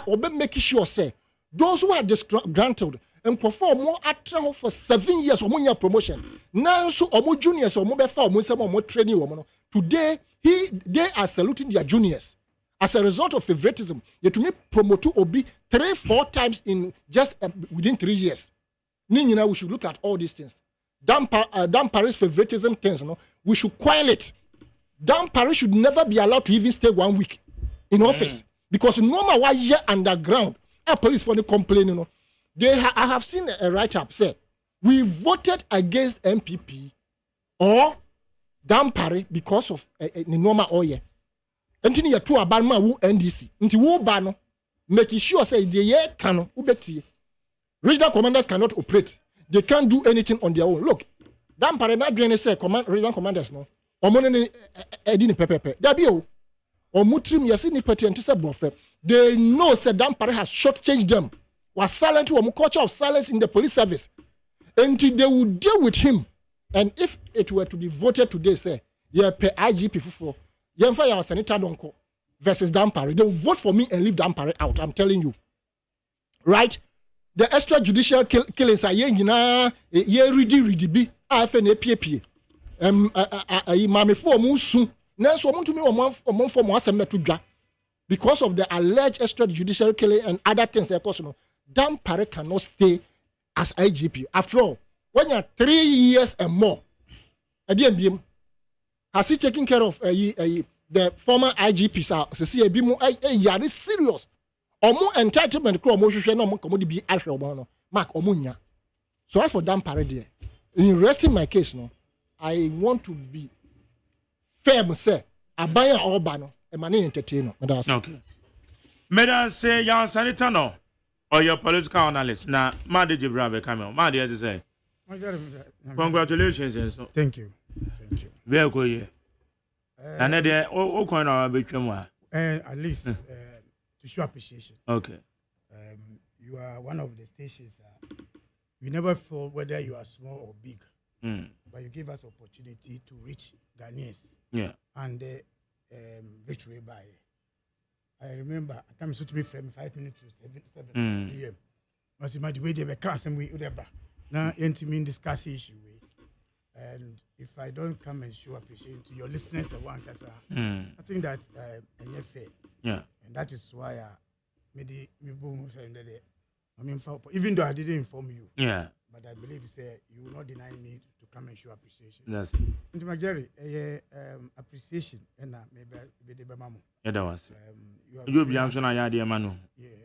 Speaker 3: Obey making sure say those who are disgruntled and perform more attract for 7 years or more promotion. Now so or more juniors or more before more training woman. Today they are saluting their juniors. As a result of favoritism, you to me promote to Obi 3-4 times in just within 3 years. We should look at all these things. Damn Paris favoritism things, we should quell it. Damn Paris should never be allowed to even stay 1 week in office because no matter what year underground, our police for the complaining, I have seen a write-up say we voted against MPP or Damn Paris because of normal oil. Until you two about my NDC, until wo ban making sure say the year can ubeti. Regional commanders cannot operate. They can't do anything on their own. Look, Damn Paris not doing say regional commanders no. Omonene edini pepepe. Dabio or mutrim yasini peti and tisa bofre. They know said Damn Paris has shortchanged them. Was silent to a culture of silence in the police service. Until they would deal with him. And if it were to be voted today, say, yeah, pay IGP for Yenfa Senator Donko versus Damn Paris. They will vote for me and leave Damn Paris out. I'm telling you. Right? the extrajudicial killings are ye ready be afen epie mame for mu su na so to me omon for mo asem to dwa because of the alleged extrajudicial killing and other things that cause no Dan Pare cannot stay as IGP after all when you're 3 years and more has he taken care of the former IGPs se be mo yare serious omo entitlement kro omo hwehwe na omo komo de bi ahwe omo no mark omo nya so as for Dan Pare there in resting my case no I want to be firm say abaya oba no e mane entertain no
Speaker 2: okay meda say yan senator no or your political analyst na Made Jibril be come on Made to say congratulations and so
Speaker 4: thank you
Speaker 2: very go here and there o coin na betwam
Speaker 4: at least to show appreciation.
Speaker 2: Okay.
Speaker 4: You are one of the stations. You never feel whether you are small or big, but you give us opportunity to reach Ghanaians.
Speaker 2: Yeah.
Speaker 4: And victory by. I remember at times it took me from 5 minutes to 7 p.m. I said, "My way they were casting we whatever." Now, intimate discuss issue. And if I don't come and show appreciation to your listeners, I think that fair.
Speaker 2: Yeah.
Speaker 4: And that is why I made even though I didn't inform you.
Speaker 2: Yeah.
Speaker 4: But I believe you will not deny me to come and show appreciation.
Speaker 2: That's
Speaker 4: it. And Jerry, appreciation and maybe the mamo.
Speaker 2: Yeah, that was. You be answering dear Manu.
Speaker 4: Yeah.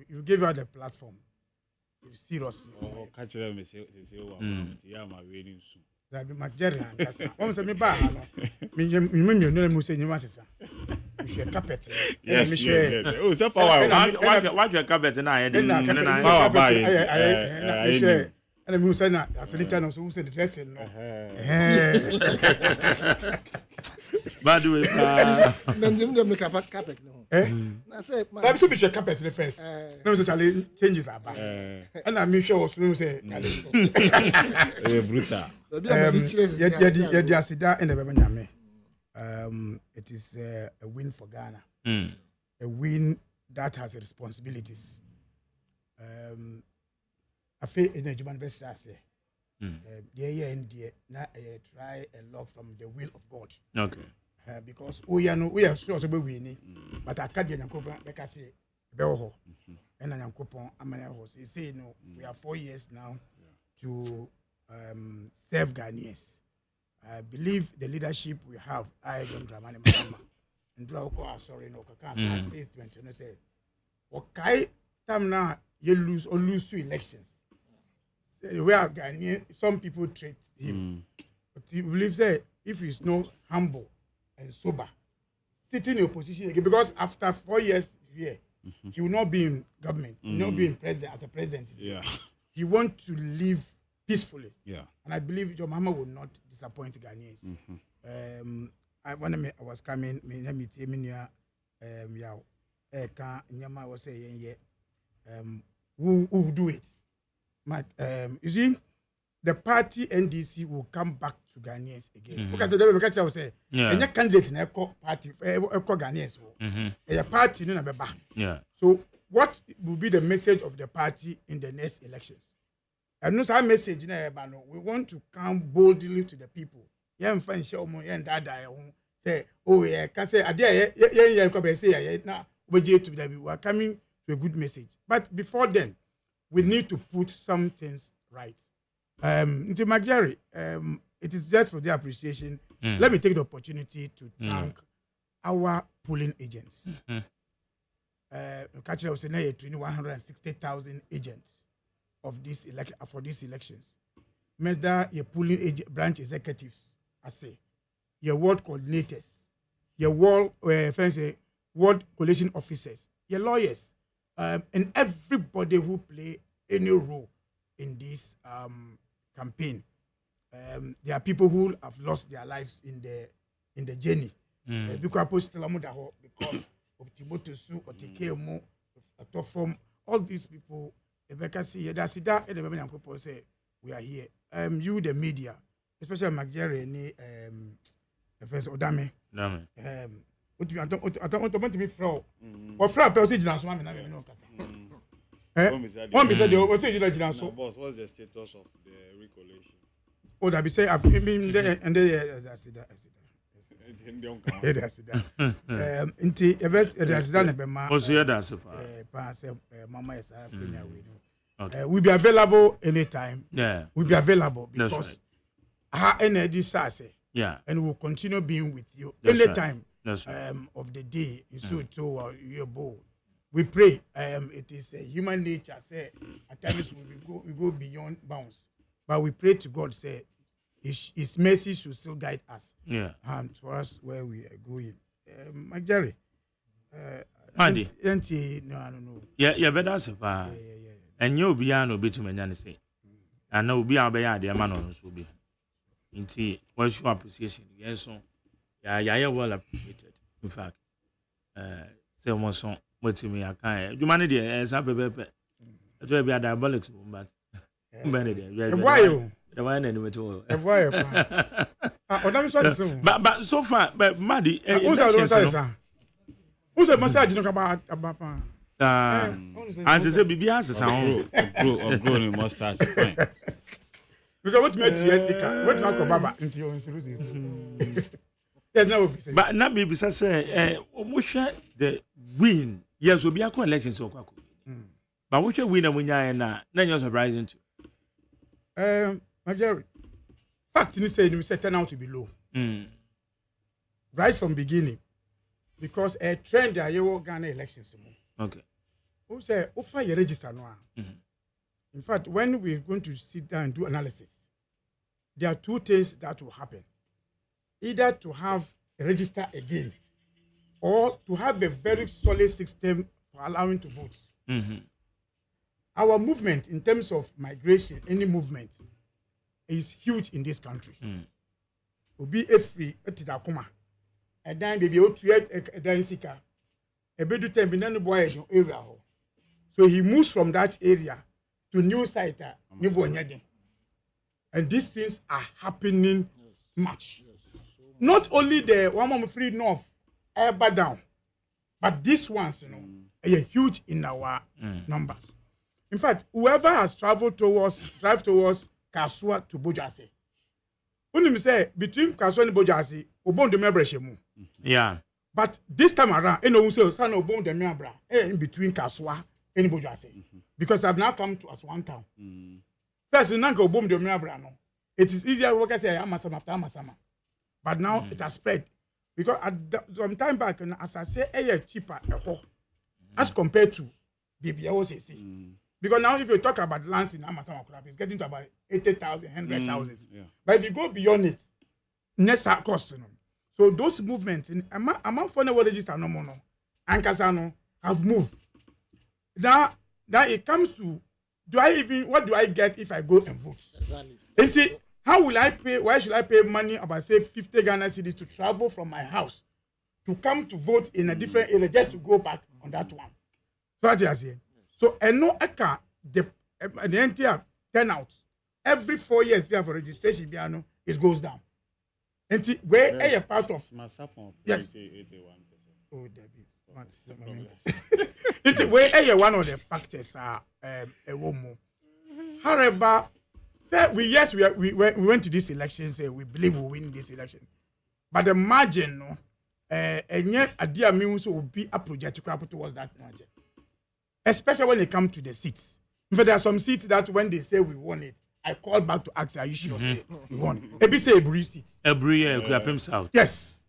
Speaker 4: You gave out the platform. Seriously.
Speaker 1: Oh, catch them say yeah, my waiting soon.
Speaker 4: That be Jerry and almost me ba no mu say nyima sesa. You carpet.
Speaker 1: Yes. Oh, so power.
Speaker 2: Why your carpet na here?
Speaker 1: Power buy.
Speaker 4: And me say na asenita no so say the dressing no.
Speaker 2: By the way,
Speaker 3: then them make a carpet no. I say
Speaker 4: I'm so be carpet the first. No say challenge changes are back. And I'm sure was no say
Speaker 1: brutal.
Speaker 4: Yeah, asida in the baba nyame. It is a win for Ghana. A win that has responsibilities. I feel in the German best say. Now try a lot from the will of God.
Speaker 2: Okay.
Speaker 4: Because we are sure to be winning, but I can't get a couple like say Beho and a coupon. He say no, we have 4 years now to serve Ghanaians. I believe the leadership we have, John Dramani Mahama, and Drauko, sorry, no, Kakan statement, you know, say, okay, time now you lose 2 elections. Where Ghanaian, some people treat him, but he believes that if he's not humble and sober, sitting in opposition again, because after 4 years here, he will not be in government, he will not be in president as a president.
Speaker 1: Yeah,
Speaker 4: he wants to live peacefully.
Speaker 1: Yeah,
Speaker 4: and I believe John Mahama will not disappoint Ghanaians. I was coming, was saying, who will do it? You see, the party NDC will come back to Ghanaians again. Because the Democrat will say, and your candidate in a party, Ghanaians, a party, no,
Speaker 2: yeah.
Speaker 4: So, what will be the message of the party in the next elections? And no our message, we want to come boldly to the people. Yeah, find show me and say, oh, yeah, can say, now we are coming to a good message. But before then, we need to put some things right. Into Magari, it is just for the appreciation. Let me take the opportunity to thank our polling agents. Catcher was saying 160,000 agents of this for these elections. Mesda, your polling branch executives, I say, your ward coordinators, your ward coalition officers, your lawyers, and everybody who play any role in this campaign. There are people who have lost their lives in the journey. Because all these people, say we are here. You, the media, especially Magere and Professor Odame. I don't want to be fraud. Or fraud, One be said the what's it
Speaker 1: No,
Speaker 4: so.
Speaker 1: boss, what's the status of the recollation?
Speaker 4: Oh, that be say I've been there and there. I see that. That's it. Inti ebes that's that be ma.
Speaker 2: What's your dance?
Speaker 4: Pa say mama is Kenya we know. We be available anytime.
Speaker 2: Yeah.
Speaker 4: We be available
Speaker 2: That's
Speaker 4: because our energy say.
Speaker 2: Yeah.
Speaker 4: And we'll continue being with you
Speaker 2: That's
Speaker 4: anytime
Speaker 2: That's right.
Speaker 4: of the day. So you're bold. We pray. It is a human nature. Say at times we go beyond bounds, but we pray to God. Say His mercy should still guide us.
Speaker 2: Yeah.
Speaker 4: For us where we are going. Jerry.
Speaker 2: Mandy.
Speaker 4: No.
Speaker 2: Yeah, better answer. And you'll be an obit to me, say. And no be our bad, the man on so be. Indeed, what's your appreciation? Yes, so. Yeah, well appreciated. In fact, say one song, what to me, I can't. Humanity as a baby. It will be a diabolic, but.
Speaker 4: Why?
Speaker 2: The one anyway to but so far, but Maddy,
Speaker 4: who's a massage? No, about
Speaker 2: as I said, BB has a sound
Speaker 1: of growing mustache. Fine.
Speaker 4: Because what made you what not Baba into your solutions? There's no
Speaker 2: but not maybe say, the win. Yes, will be a election so quick. But what you win and when you're not, then you're surprising
Speaker 4: too. Jerry, fact, you say you turn out to be low. Right from beginning, because a trend that you work Ghana elections.
Speaker 2: Okay.
Speaker 4: Who say, offer your register now? In fact, when we're going to sit down and do analysis, there are two things that will happen: either to have a register again, or to have a very solid system for allowing to vote. Our movement in terms of migration, any movement, is huge in this country. Obi efri etidakoma. And then baby o tuye dan sika. Ebedu tembi nanu boy area ho. So he moves from that area to new site new boy. And these things are happening much. Not only the one free north, ever down, but these ones, are huge in our numbers. In fact, whoever has drive towards Kasua to Bojase. When say between Kasua and Bojase, Obon de Mebreshemu.
Speaker 2: Yeah.
Speaker 4: But this time around, you say son Obon de Mebra in between Kasua and Bojase. Because I've now come to us one town. First, in Nanka Obon de Mebra, no. It is easier to work as Amasama after Amasama. But now it has spread. Because some time back, as I say, cheaper as compared to BBOCC. Because now if you talk about lands in Amazon, it's getting to about 80,000, 100,000. But if you go beyond it, next cost. So those movements, among foreign register no more, and Kasano have moved. Now it comes to, what do I get if I go and vote? Exactly. How will I pay, why should I pay money about say 50 Ghana cedis to travel from my house to come to vote in a different area just to go back on that one? So what I say. So, and no, the entire turnout every 4 years, we have a registration, it goes down. And where a part of yes,
Speaker 1: 81%.
Speaker 4: Oh, it's where one of the factors are a woman. However, we went to this election, say we believe we win this election, but the margin, and yet a dear means will be a project to crap towards that margin. Especially when it comes to the seats. In fact, there are some seats that when they say we won it, I call back to ask, are you sure we won? Every say every seat.
Speaker 2: Every year, grab himself.
Speaker 4: Yes.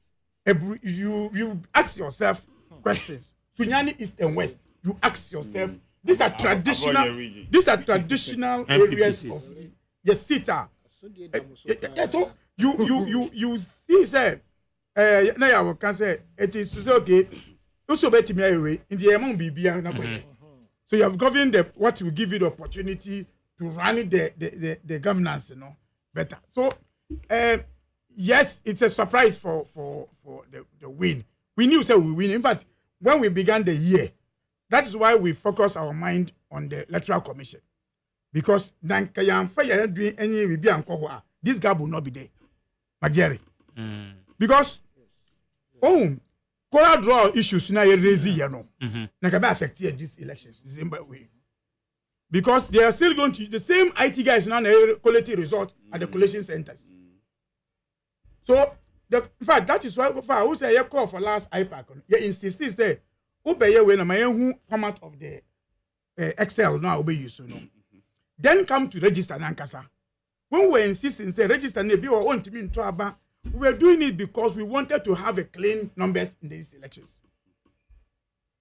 Speaker 4: You ask yourself questions. Sunyani East and West. You ask yourself. These are traditional areas of the seats are. So you see say now I can say it is to say okay. Also bet me away in the among BB. So you have governed what will give you the opportunity to run the governance, better. So yes, it's a surprise for the win. We knew we win. In fact, when we began the year, that is why we focus our mind on the electoral commission, because this gap will not be there, Mageri. Because Coral draw issues now raise na can affect these elections December way. because they are still going to the same IT guys now quality result at the collation centers. So in fact that is why I would say you call for last IPAC. You insist is there. Obey when my own format of the Excel now obey you so no. Then come to register Nankasa. When we insist and say register ne be want to be in trouble, we were doing it because we wanted to have a clean numbers in these elections.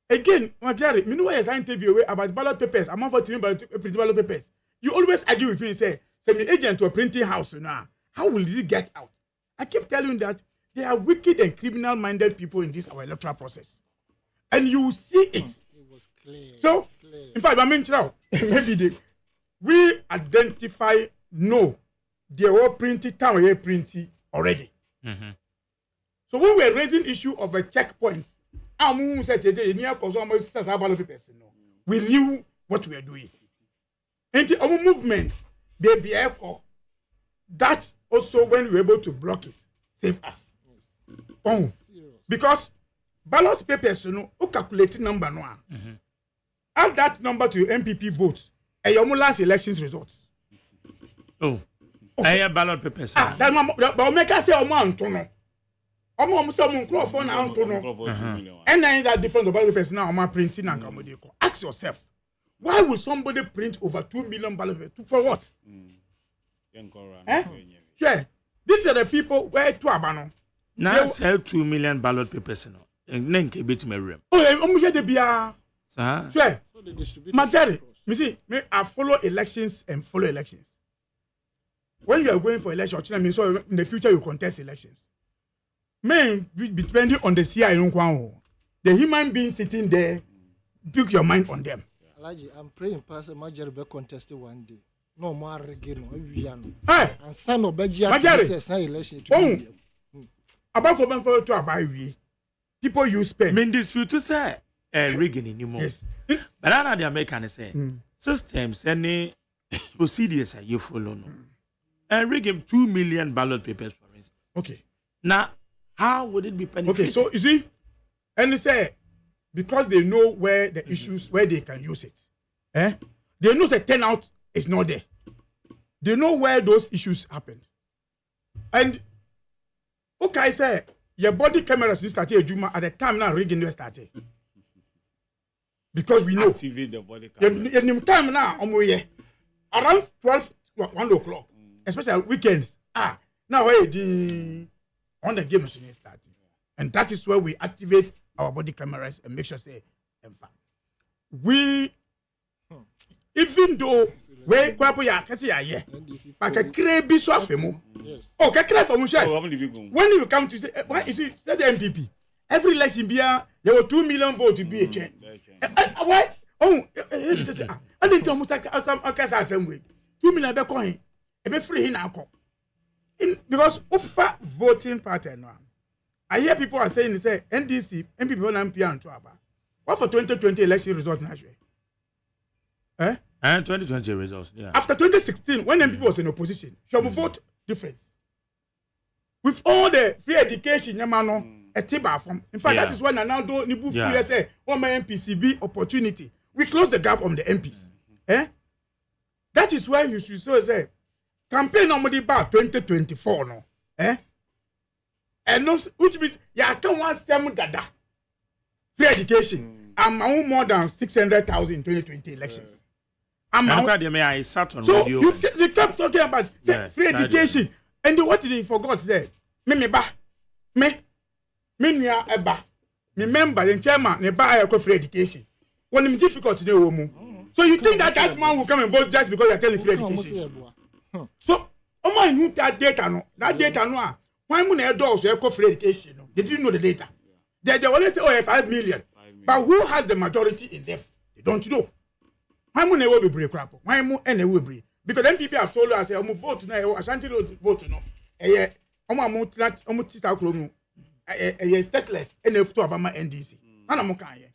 Speaker 4: Again, Magari, me know why I interview about ballot papers. I'm over to him about ballot papers. You always argue with me and say me agent to a printing house now. How will it get out? I keep telling you that there are wicked and criminal-minded people in this our electoral process, and you will see it.
Speaker 3: It was clear.
Speaker 4: So, in fact, I mean, maybe we identify they were printed town here printing already. So when we are raising issue of a checkpoint, we knew what we were doing. And our movement, baby echo, that also when we were able to block it, save us. Oh, because ballot papers, calculating number no. Add that number to MPP votes and your last elections results.
Speaker 2: Oh, I ballot papers.
Speaker 4: That but make us say Antono. And then that different ballot papers now printing and Kamodeko. Ask yourself, why would somebody print over 2 million ballot papers? For what? Yeah. These are the people where to Abano.
Speaker 2: Now sell 2 million ballot papers no. And then ke bit me rem.
Speaker 4: Oh, I'm de bia.
Speaker 2: Sir.
Speaker 4: Yeah. Majari, me see, I follow elections and follow elections. When you are going for election, so in the future you contest elections. Men be depending on the CI the human being sitting there, pick your mind on them.
Speaker 3: Alaji, I'm praying Pastor Majari be contested one day. No more again,
Speaker 4: hey,
Speaker 3: and son of Begia election
Speaker 4: to about for to buy people use pen.
Speaker 2: Men dispute to say rigging anymore.
Speaker 4: Yes.
Speaker 2: But I know the American say systems any procedures are you follow no. And rigging 2 million ballot papers for instance.
Speaker 4: Okay.
Speaker 2: Now how would it be penetrated?
Speaker 4: Okay, so you see, and they say because they know where the issues where they can use it. They know the turnout is not there. They know where those issues happened. And okay, say your body cameras started Juma at the time now rigging started. Because we know
Speaker 1: activate the body camera.
Speaker 4: In time now around 1 o'clock, especially weekends. Now where on the game machine starting. And that is where we activate our body cameras and make sure say we even though we kwapo ya kasi ya ye but kakre bi so afemu oh kakre afemu sha when you come to say why is it the MPP every election bia there were 2 million votes to be a change why oh I didn't tell mutaka akasa assembly 2 million be coin e be free na akọ because offer voting pattern now I hear people are saying say NDC MPP on MP and Aba what for 2020 election result na
Speaker 2: and 2020 results, yeah.
Speaker 4: After 2016, when MPP was in opposition, she will vote difference. With all the free education, a tiba from. In fact, that is when I now do Nibu free say, my MPCB opportunity. We close the gap on the MPs. That is why you should say, campaign normally about 2024 no. And no, which means I can't want them dada. Free education. I'm more than 600,000 in 2020 elections.
Speaker 2: So you
Speaker 4: kept talking about free education, and what did he forgot say? Me member the chairman ne buy a free education. When it's difficult today, so you think that man will come and vote just because you're telling free education? So, my new that data no, why mun adults so free education? No, they didn't know the data. They only say 5 million, but who has the majority in them? They don't know. Why mun e will be break crap? Why mun e will break? Because then people have told us say vote na Ashanti vote no. Tita krom stateless NF to Obama NDC. Ana mo kan ye.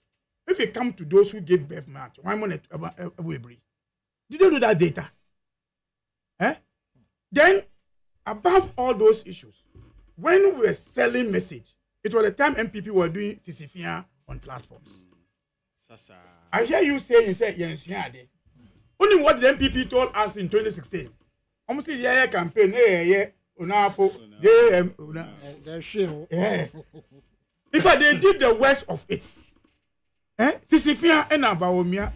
Speaker 4: If you come to those who gave birth match, why mun e will break? Did you know that data? Then above all those issues, when we were selling message, it was the time MPP were doing Sisifia on platforms. I hear you say, you say, yes, yeah, Only what the MPP told us in 2016. Almost a year campaign, Unapo, yeah. In fact, they did the worst of it. Sisifia and Abaomia.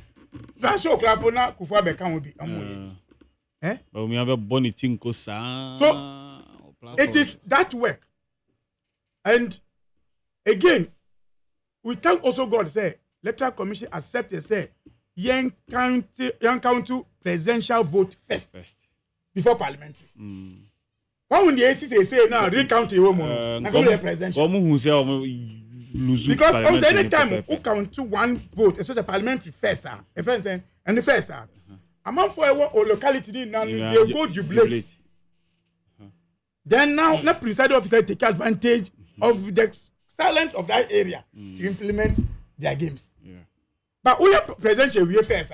Speaker 4: Vasho Krapona Kufa Beka will be so it is that work. And again, we thank also God say, Electoral Commission accept and say, young county presidential vote first. Before parliamentary. Why would the ACC say now recount your woman? Presidential. Because also anytime who count to one vote, especially parliamentary first, a friend saying, and the first, among for a locality now they go jubilate. Then now, let presiding officer take advantage of the silence of that area to implement their games. But we are presidential we first,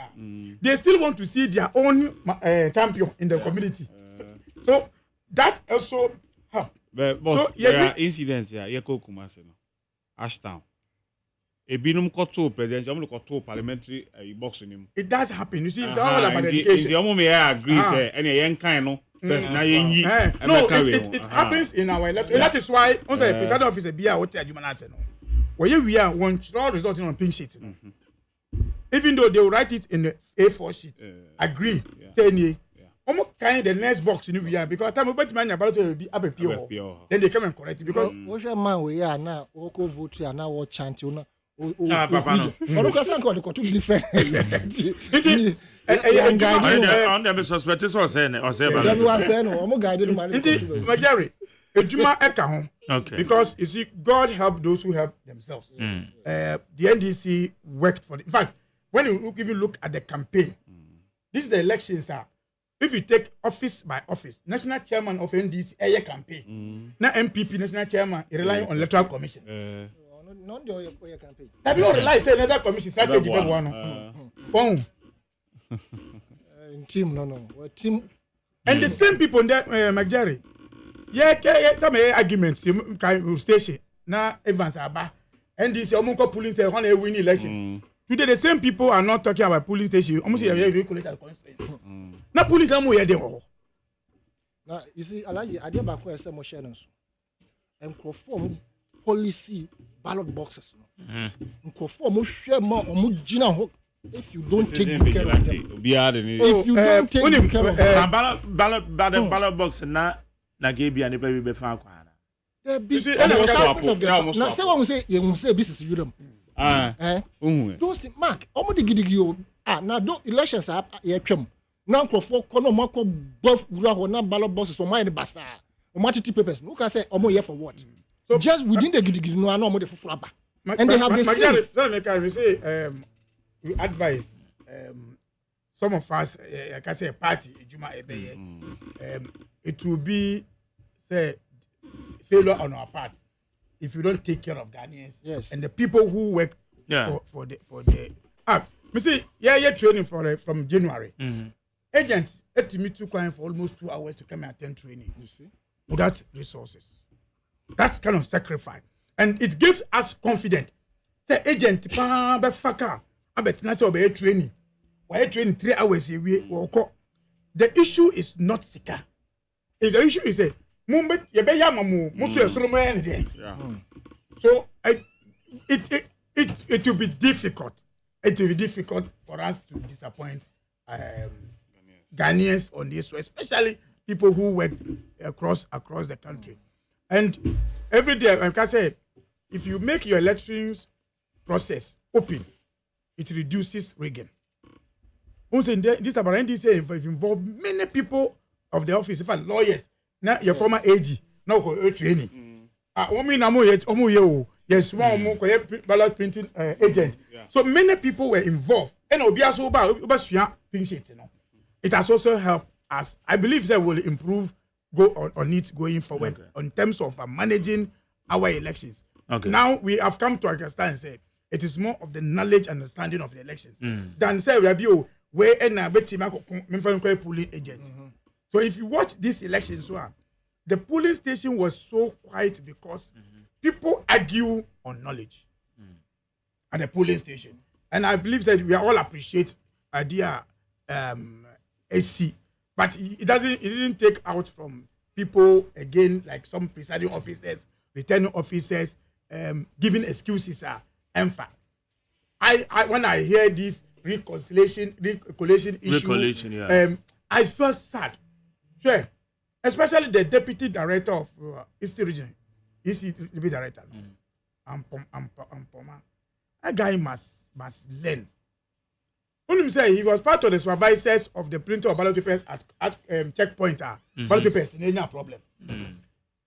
Speaker 4: they still want to see their own champion in the community. So that also help.
Speaker 1: But boss, so, there are incidents here. Ashtown. A binum koto presidential, I'm koto parliamentary box in him.
Speaker 4: It does happen. You see, it's all about education.
Speaker 1: The only I agree, say any young kind no.
Speaker 4: No, it happens in our election. That is why once the presiding officer be out there, AGYEMAN no. Where we are one resulting on pink sheet. Even though they will write it in the A4 sheet, agree, say almost kind the next box in we are because time about man about to be up a PO. Then they come and correct it because
Speaker 3: what's your man we are now oko vote here now what chant you know.
Speaker 2: Papa no.
Speaker 3: But look at got two different.
Speaker 2: On them suspect so say no.
Speaker 3: Them was say no. Omo guide no man.
Speaker 4: Majari, ejuma eka ho. Okay. Because you see God help those who help themselves. The NDC worked for in fact when you even look at the campaign, this is the elections are. If you take office by office, national chairman of NDC a campaign, now MPP national chairman relying on electoral commission.
Speaker 3: Not the campaign.
Speaker 4: That you rely say electoral commission strategy one.
Speaker 3: Team team.
Speaker 4: And the same people there, Majari. Some arguments station. Now Evans Aba, NDC omunko polling say when they win elections. Today the same people are not talking about polling station. Almost a very college constituency. Now police are more there.
Speaker 3: Now you see, Alaji, I did back where some motion and conform policy ballot boxes. Conform share more or more if you don't take good care of them. If you don't take good care of them.
Speaker 2: Ballot box na Gaby and the baby be found.
Speaker 3: Now say what we say, you say business you them. Those mark almost the giddy now those elections are twem now crofo kono mako buff gura na ballot boxes for my basa o matiti papers who can say omo here for what so just within the giddy no no the fufuraba and they have the same
Speaker 4: we say we advise some of us I can say a party it will be say failure on our part if you don't take care of Ghanaians,
Speaker 3: yes,
Speaker 4: and the people who work for the me see training for from January. Agents had me to climb for almost 2 hours to come and attend training. You see, without resources, that's kind of sacrifice, and it gives us confidence. Say agent, I bet not say training. Why training 3 hours a week? The issue is not sika. The issue is a moment you be yamamu so it will be difficult. It will be difficult for us to disappoint Ghanaians on this, especially people who work across the country. And every day, like I said, if you make your elections process open, it reduces rigging. Also, this about NDC involve many people of the office, in fact, lawyers. Now your former AG now go training. Yes, one ballot printing agent. So many people were involved. And it has also helped us. I believe that will improve on it going forward in terms of managing our elections. Now we have come to understand and say it is more of the knowledge and understanding of the elections than say where polling agent. So if you watch this election, the polling station was so quiet because people argue on knowledge at the polling station. And I believe that we all appreciate idea AC, but it didn't take out from people again, like some presiding officers, returning officers, giving excuses. When I hear this reconciliation issue, I feel sad. Sure. Especially the deputy director of East Region, ECB director, Ampoma. That guy must learn. When say he was part of the supervisors of the printing of ballot papers at checkpoint, ballot papers, no problem.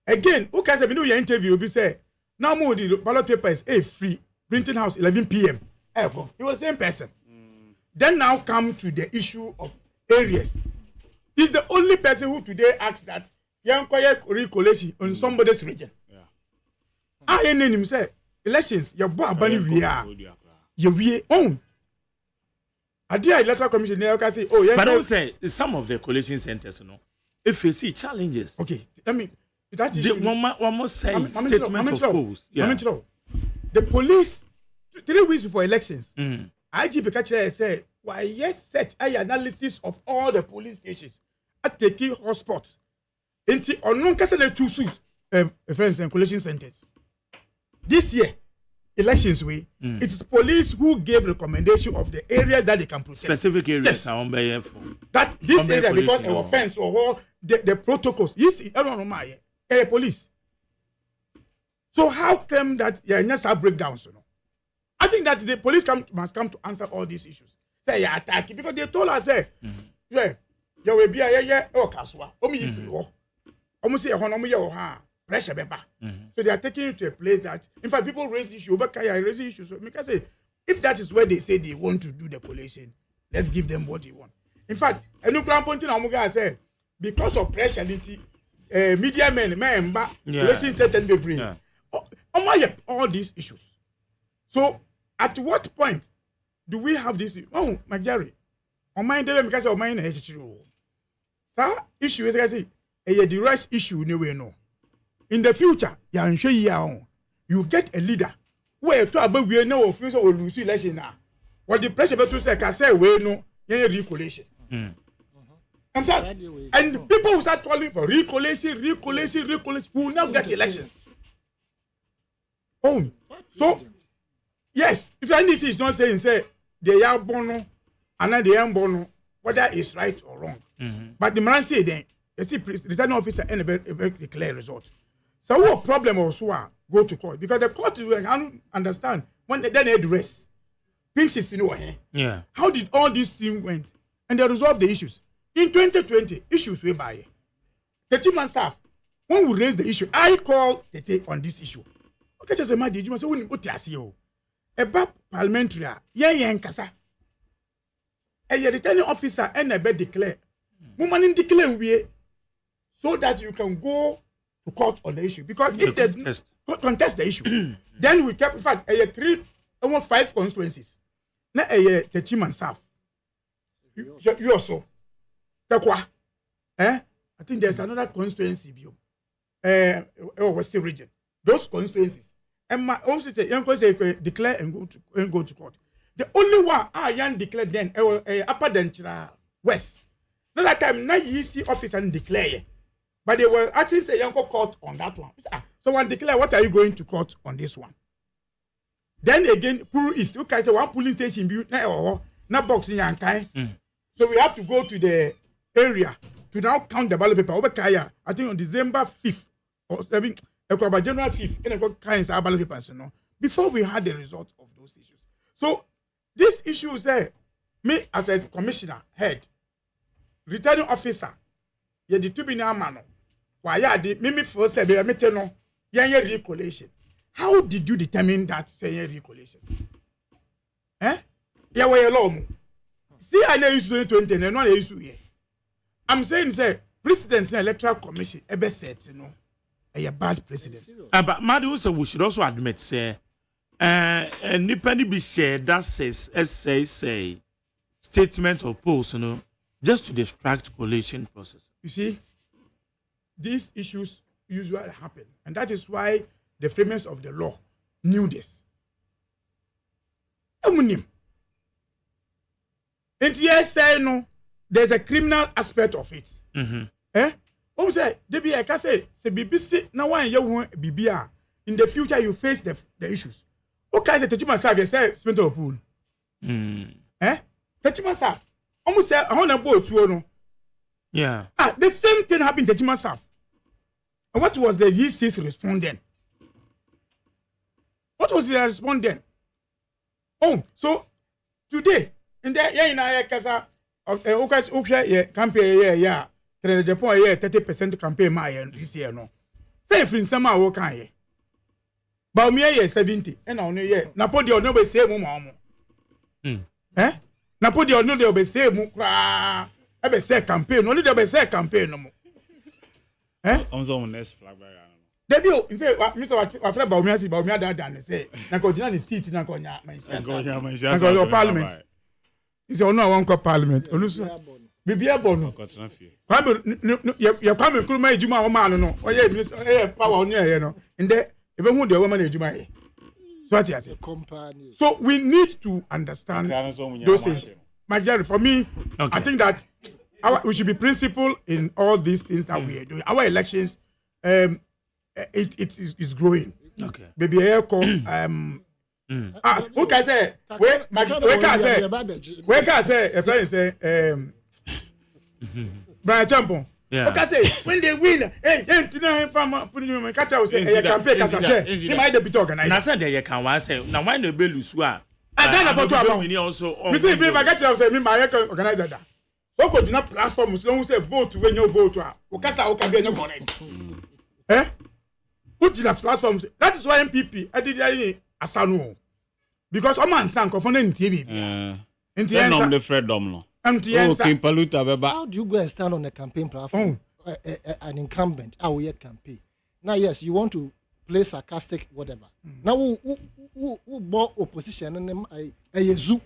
Speaker 4: Again, who can say, we your interview, we say, now more the ballot papers, free, printing house, 11 p.m. He was the same person. Then now come to the issue of areas. He's the only person who today asks that Yankoya recollation on somebody's region. I ain't him say elections, your boy bunny we are. You own. I did electoral commission there can say, oh yeah.
Speaker 2: But I would say some of the coalition centers, if you see challenges.
Speaker 4: Okay, let me that is
Speaker 2: one more say statement of polls.
Speaker 4: Yeah. The police 3 weeks before elections, IGP Kachire said, why yes, such an analysis of all the police stations at the key hotspots. Into or non castle two suits, friends and coalition centers. This year, elections way, it is police who gave recommendation of the areas that they can protect.
Speaker 2: Specific areas.
Speaker 4: Yes. That this area because of offense or the protocols. Yes, I don't know my police. So how come that have breakdowns? I think that the police must come to answer all these issues. Say attack because they told us say, yeah, you will be kaswa. Almost say pressure paper. So they are taking you to a place that, in fact, people raise issues. But I raise issues. So I say, if that is where they say they want to do the collation, let's give them what they want. In fact, a new plan pointing I say, because of pressure, media men, collation certain they bring. All these issues. So, at what point do we have this? Oh, my Jerry, on my day, because of my HHO. So, issue is I say, the rights issue, no. In the future, you get a leader where to about we know of will lose election now. What the president to say, can say, we know, recollation. In fact, and people who start calling for recollation, we will not get elections. Oh, so, yes, if NDC is not saying, say, they are bono, and then they are bono, whether it's right or wrong. But the man say then, you see, returning officer and a clear result. So what problem also go to court because the court will understand when they then address pinches in your hand.
Speaker 2: Yeah.
Speaker 4: How did all these things went and they resolve the issues in 2020? Issues were by the team and staff. When we raise the issue, I call the take on this issue. Okay, just a matter. You must say when you about parliamentary, kasa. A returning officer and a bed declare. Woman in declare we so that you can go to court on the issue because if there's contest the issue, then we kept in fact almost 5 constituencies. Now the team and staff. You also. I think there's another constituency Western region. Those constituencies. And my own city, declare and go to court. The only one I declared then upper Denchira West. Not that time, not you see office and declare. But they were actually say young court on that one. So one declare, what are you going to court on this one? Then again, Puru East, okay, so one police station built not boxing and kind. So we have to go to the area to now count the ballot paper over Kaya. I think on December 5th or 7th, about January 5th, and I got kinds of ballot papers, before we had the result of those issues. So this issue say me as a commissioner head, returning officer, you the tribunal man. Why ya did me first say be me no yan recollation. How did you determine that say recollation? Ya we law mu. See I know issue 20 and no issue here. I'm saying say president and electoral commission ebe set a bad president.
Speaker 2: But Madu also we should also admit say nipani be share that says say statement of polls just to distract collation process.
Speaker 4: You see, these issues usually happen, and that is why the framers of the law knew this. And yes, say no, there's a criminal aspect of it. Say, Debbie, I can say BBC now one you BBA in the future you face the issues. Okay, say Techima Sav, you say spent a pool. Techima Sav. Almost say I want to boat to
Speaker 2: Yeah.
Speaker 4: The same thing happened to Techima Sav. And what was the EC's respondent? What was the respondent? Oh, so today in the Kasa campaign, the Japan 30% campaign my this year no. Say if in summer work on but me 70 and on year. Napoleon no be say mo. Napoleon no be say mo kra. E be say campaign, only be say campaign no mo.
Speaker 1: On next flag by
Speaker 4: Debi o say Mr. Wafra ba omi dan say na ko gina ni seat na ko nya man go parliament. He say ono won ko parliament. Onu so bibia bono. Ya kwame kuruma ejuma o ma no. Oye minister power onu ye no. Nde ebe hu de o ma na ejuma ye. So what you say? So we need to understand those things. Majority for me, I think that we should be principled in all these things that we are doing. Our elections, it is growing.
Speaker 2: Okay.
Speaker 4: Baby, who can say? Where can say? A friend say, Brian Champon.
Speaker 2: Yeah.
Speaker 4: Okay, say when they win, putting you catch out say campaign campaign. He might be organized.
Speaker 2: Na say they can one say. Now when they be lose wa.
Speaker 4: I don't know about
Speaker 2: we also.
Speaker 4: You see, if I catch out say me my organize that. So could not platform so say vote when you vote. Okasa o can be any connect. Put in the platform. That is why MPP I did asanu. Because o man san ko fon na TV.
Speaker 1: Nti the Fred Domno. How do
Speaker 3: you go and stand on a campaign platform? An incumbent, our campaign. Now, yes, you want to play sarcastic, whatever. Now, who bought opposition and a yezu,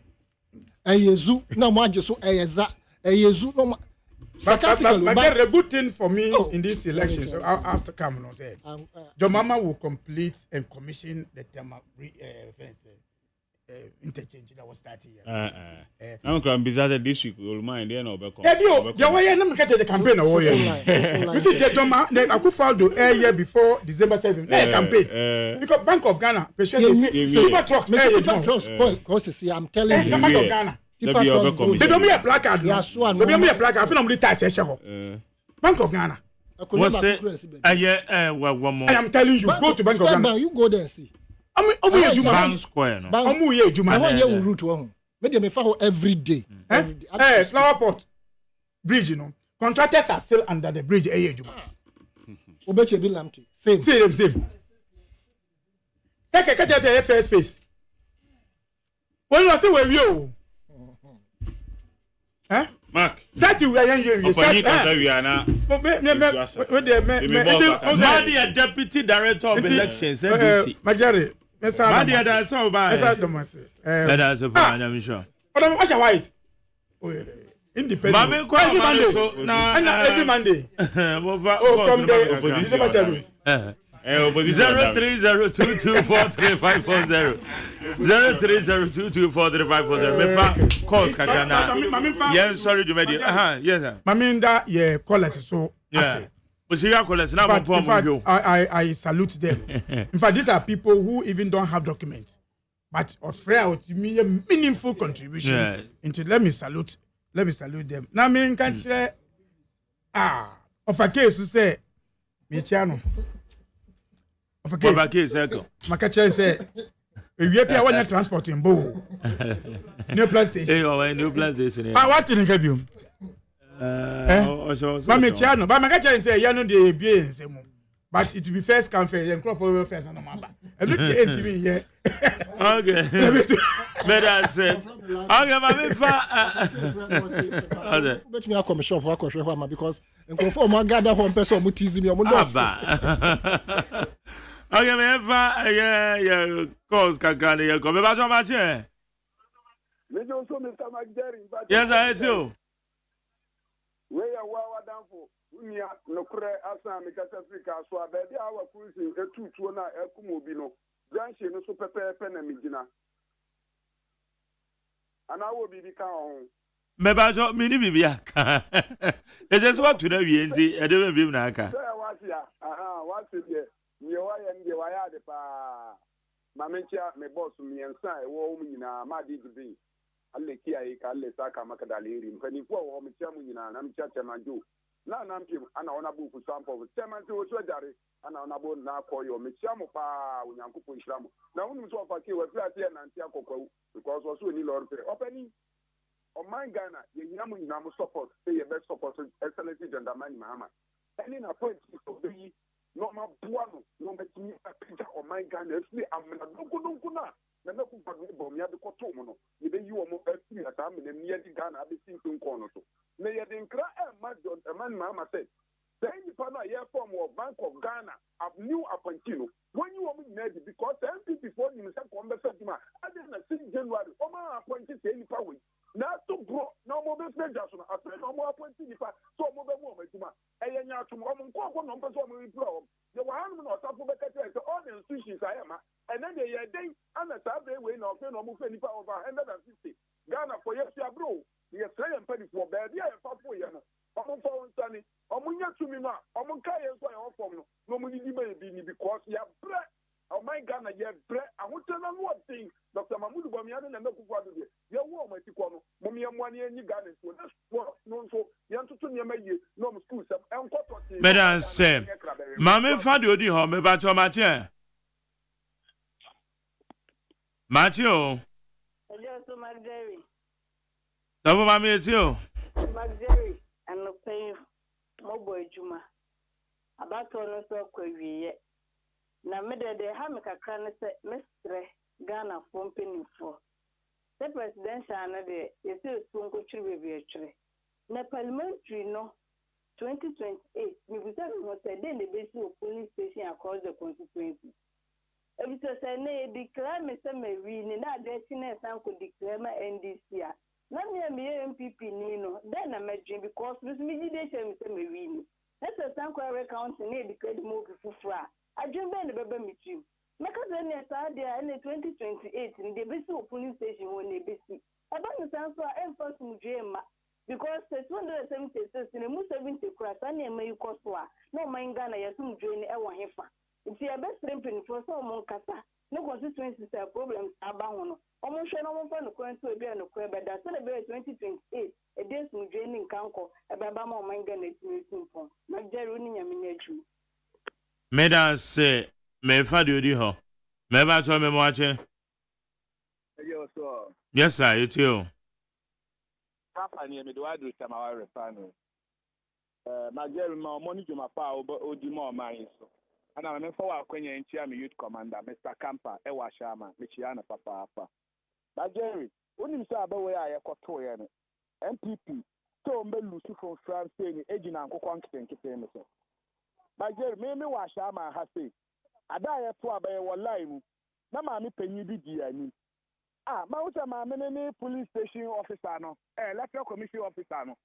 Speaker 3: no more just a yezu, no more.
Speaker 4: But the good thing for me in this election, so I have to come and say, John Mama will complete and commission the term interchange that was started here.
Speaker 1: I'm going to be this week. You'll mind then over.
Speaker 4: The way I catch the campaign away. You see, the Joma, I could file the air year before December 7th. Campaign because Bank of Ghana, super trucks,
Speaker 3: I'm telling you,
Speaker 4: Bank of Ghana. They don't be a placard. Yes, one. They don't be a placard. I feel I'm the tax session. Bank of Ghana.
Speaker 2: What's it? One more.
Speaker 4: I am telling you, go to Bank of Ghana.
Speaker 3: You go there and see.
Speaker 2: Bank Square.
Speaker 3: No. I route one. Me follow every day.
Speaker 4: Flower pot bridge, you know. Contractors are still under the bridge.
Speaker 3: Obeche be lampty. Same.
Speaker 4: Take catch us a first space. When you say where you?
Speaker 1: Mark.
Speaker 4: Start you where you
Speaker 1: start.
Speaker 2: Madi deputy director of elections.
Speaker 4: Majari.
Speaker 2: Madi ada so ba. Let us go. I'm sure.
Speaker 4: What's your white? Independent. Every Monday. From the December 7th.
Speaker 2: 0302243540 0302243540 mefa calls kakana yes sorry do media yes sir
Speaker 4: maminda ye callers so
Speaker 2: yeah Osia callers now
Speaker 4: I salute them. In fact, these are people who even don't have documents but offer to me a meaningful contribution into let me salute them now me can share of a case to say Michiano of a case Makacha say we appear when transport in Bo new plus station
Speaker 2: new plus station
Speaker 4: what in Cabium Mamichiano but Makacha say you know the BA but it will be first come first and crop for first and number and look at TV yeah
Speaker 2: okay better say okay mami fa
Speaker 3: bet me come shop for akwohwe because nkonfo mo gather home person mo tease me mo loss
Speaker 2: okay me fa yeah cause kakane yeah come ba so ma che
Speaker 5: me jo so Mr. Magdari
Speaker 2: yes I do
Speaker 5: we ya wa danfo unia no kure asa me kasa Africa so abedi awa kunsi etutuo na ekumo obi no junction no so pepepe na migina ana wo bibi ka ho
Speaker 2: Mebajo mini bibia. It's just what to know I don't be naka.
Speaker 5: What's ya? What's it? You are and you are the pa. Mamentia, my boss, me and say, woman, my did be. I'll let you, I'll let Saka Macadali, when you go home, Chamuina, and I'm Chachamandu. Now, I'm him, and I want to book for sample with Chamantu, Swadari, and I want to now call you, Michamu Pa, when I'm cooking Sham. Now, when you talk about you, flat here and Tiaco, because was really Lord opening. On my Ghana, you Namu support, say your best support, excellency, and the man, Mama. And in a point, to be normal Buano, no making a picture on my Ghana, I'm not going to. Na na ku padu bo mi ade koto mo no ye be yi wo mo afi ata me na mi ade Ghana be sin tun ko no so na ye de nkra ma John man mama say then you pana ye form of Bank of Ghana of new appointee no when you want me because MPP before you say come be fatima ade na 6 January o ma appointee say ni pa we na to bro no mo be say jaso na after no mo appointee ni pa so mo be mo ma eye nya to mo ko no mpe so mo reply the one no tafo be kete all the institutions I am and then they day and the Saturday way no no move any power over 150 Ghana for yes ya bro yes try and pay for baby I fa for you no omo for nsani omo nya to me na omo kai so ya ofom no mo ni be ni because ya bre oh my Ghana ya bre ahote na no thing Dr. Mahmoud Bamiade na mekufu ado de ya wo omo tikọ no mo me amwane anyi Ghana so no so ya ntutu ne maye no mo school sam enkoto ti
Speaker 2: Madam Sam. Mame fa de odi ho me ba cho Matthew. Matthew.
Speaker 6: Hello, so Magderi.
Speaker 2: Double mame etio.
Speaker 6: Magderi and no pay mo boy Juma. About no so kwewiye. Na me de ha me kakra ne se mestre Ghana company for. The presidential na de yesi sunko chiri be chiri. Na parliamentary no 2028 we be say no say dey the base of police station across the constituency. If you say na declare me say me win na de na san ko declare ma NDC a na me MPP ni no then na me dream because this me dey say me say me win. Let's say san ko recount na declare mo fufura adwun be ne bebe me dream. Make say na sa dey na 2028 in the base of police station won na base. Aba no san so a enforce mu dream ma because 276 in mu 70 kura san na me yiko so a no man Ghana yasum dream e wo hefa. If you are best shrimping for some kasa, no constituency problems about one. Almost no one no current to be on the crab, but that's celebrate 2028. A day's new draining canco, a babama manga net meeting for. Magdalene Yaminaju.
Speaker 2: Madam say, me fa de odi ho. Me ba cho me mo ache. Yes sir, you too.
Speaker 7: Papa ni me do adu tama refano. Magdalene ma money to my pa odi mo man so. And I'm for Kenya and youth commander, Mr. Camper, Ewa Shama, Michiana Papa. But Jerry, when you say about where I got to MPP, so Lucy from France saying, Agent Uncle Quantum, but Jerry, maybe Washama has said, I die for a bear line. No, mammy, penny did you? Mousa, my police station officer, no, electoral commission officer, no.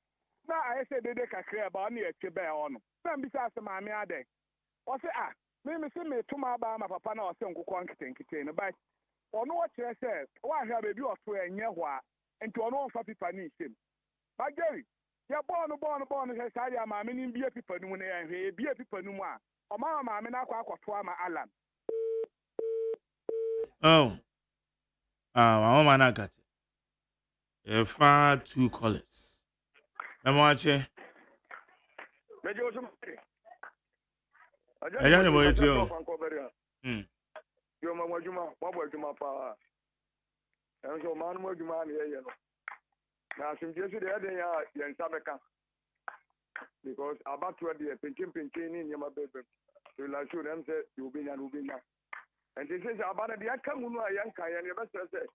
Speaker 7: Now I said they can clear about me at Quebec on. Some besides the mammy are there. I say, me to my papa na ose nkukọ nkite no but ono wo kire say wa hwa bebi oto enye ho a enti ono fa pipa ni nsem ba Jerry ya born he say ya maame ni bia pipa nu na ya hwe bia pipa nu mu a o ma maame na akọ akoto ama alan
Speaker 2: mama na got it. Far two colors. Memoache. Eja ni mo eti o.
Speaker 5: Yo mama juma, mabo juma pa. Enso man mo juma ni ye no. Na simje si de den ya yen sabeka. Because about to the pinkin ni nyama bebe. You la show them say you be nya. And this is about the akamu no ayanka ye be say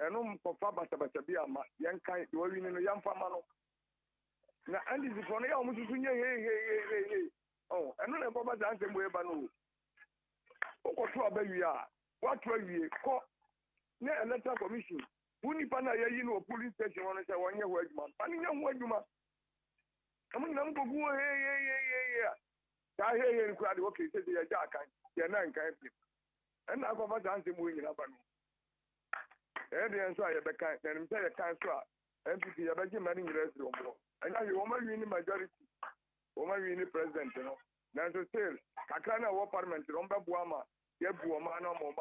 Speaker 5: eno mpofa basa bi ama yanka we wi no yamfa ma no. Na andi zifo no ya omususu nye he. Oh, and no Baba Jansen way banu. Oko to abawi a, what we ko na electoral commission. Wuni pa na ye no police station won say won ye ho adwuma. Pani nya ho adwuma. Amu na mbo gu he. Ta he ku ade okay say ye ja kan. Ye na nkan fi. And na Baba Jansen way nyina banu. E de enso aye be kan, na nim say ye kan so a
Speaker 8: MPP AGYEMAN in the rest. And now you want win majority. Woman win president, you know. Now to still, Kakana war parliament, Romba Buama, Yebuama, no more.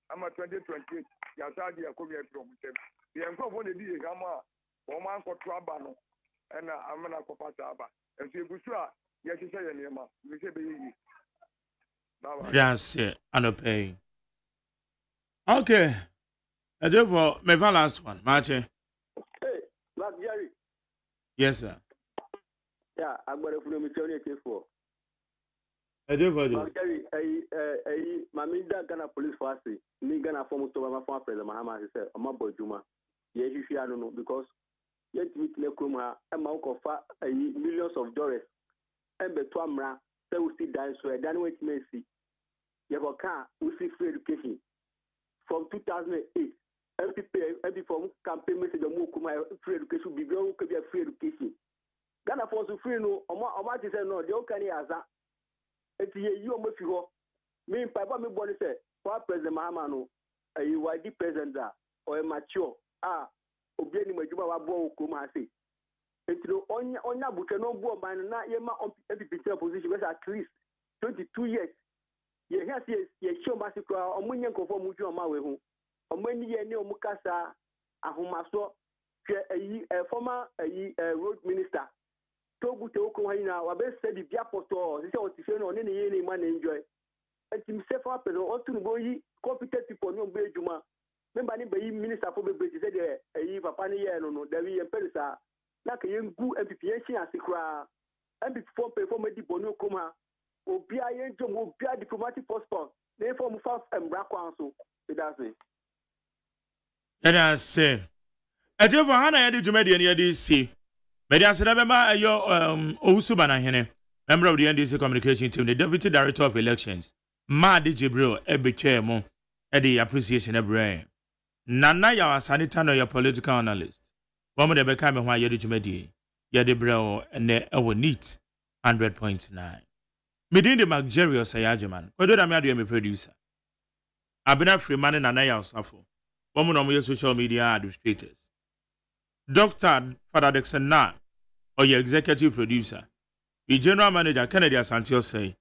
Speaker 8: I'm a 2028. Yasadi, a Korea from them. The uncle for the day, Gama, Woman for Trabano, and I'm an Akopataba. And see, Busra, yes, you say, Yama, we say, baby.
Speaker 2: That's it. I don't pay. Okay. I do for my last one, Martin.
Speaker 9: Hey, Mark Jerry.
Speaker 2: Yes, sir.
Speaker 9: Yeah, I'm going to follow me for.
Speaker 2: I do for you.
Speaker 9: Mark Jerry, Maminda Ghana police force, me Ghana form to my former president Mahama said, "Oma boy Juma." Yes, you don't know because yet with Nekuma, a monk of millions of dollars, and the Twamra, so we see dance where Dan wait Messi. You have a car, we see free education from 2008. MP from campaign message of Mukuma free education, be very could be a free education. Ghana force free no, Oma say no, they can hear that. It's you almost go. Me, Papa, me born say, for President Mahamano, a YD president or a mature, Obiani Majuma Wabo Kumasi. It's no on Yabuka no boy, man, not Yama on every position, at least 22 years. Yes, yes, show massacre, or Munyan conform Muju Mawe, or many year no Mukasa, Ahumaso, a former road minister. Togu te okuhina wa be said bia poto se o ti fe no ne ne man enjoy etim se fa pe o tunu bo yi competent people no be adwuma memba ni be yi minister for be be se de yi papa ne ye no da wi empelisa na ka yengu MPP yen asikra MPP for pe for medi bonu koma obi ayen jom obi diplomatic passport na for mu fa embra kwan so that's it.
Speaker 2: And I say, I do for Hana Yadi Jumedi and Yadi see. But I said, Osubana Hene, member of the NDC communication team, the deputy director of elections, Madi Jibril, Ebe Chairmo, Eddie appreciation of brain. Nana ya sanitano ya political analyst. One of the became why Yadi Jumedi, Yadi Bro, and they were neat 100.9. Medin the Maggerio OSEI AGYEMAN, whether I'm a producer. I've been a free man in Anaya Safo, one of my social media administrators. Dr. Father Dixon Na, or your executive producer, the general manager Kennedy Asante OSEI,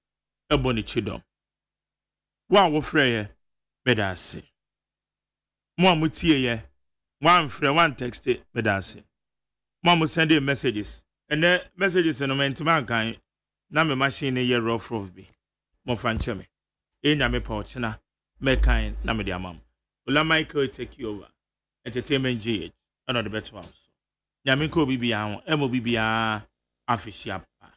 Speaker 2: Ebony Chidom. One will free better say. One will tear one free one text it better say. One will send messages, and the messages in a man to mankind. Na me machine ye rough be. Mo fanche me. Enya me pouchna, me kind na me dia mam. Ula Michael take you over. Entertainment GH. Another better one. Nyame ko bibia ho, emo bibia afishia pa.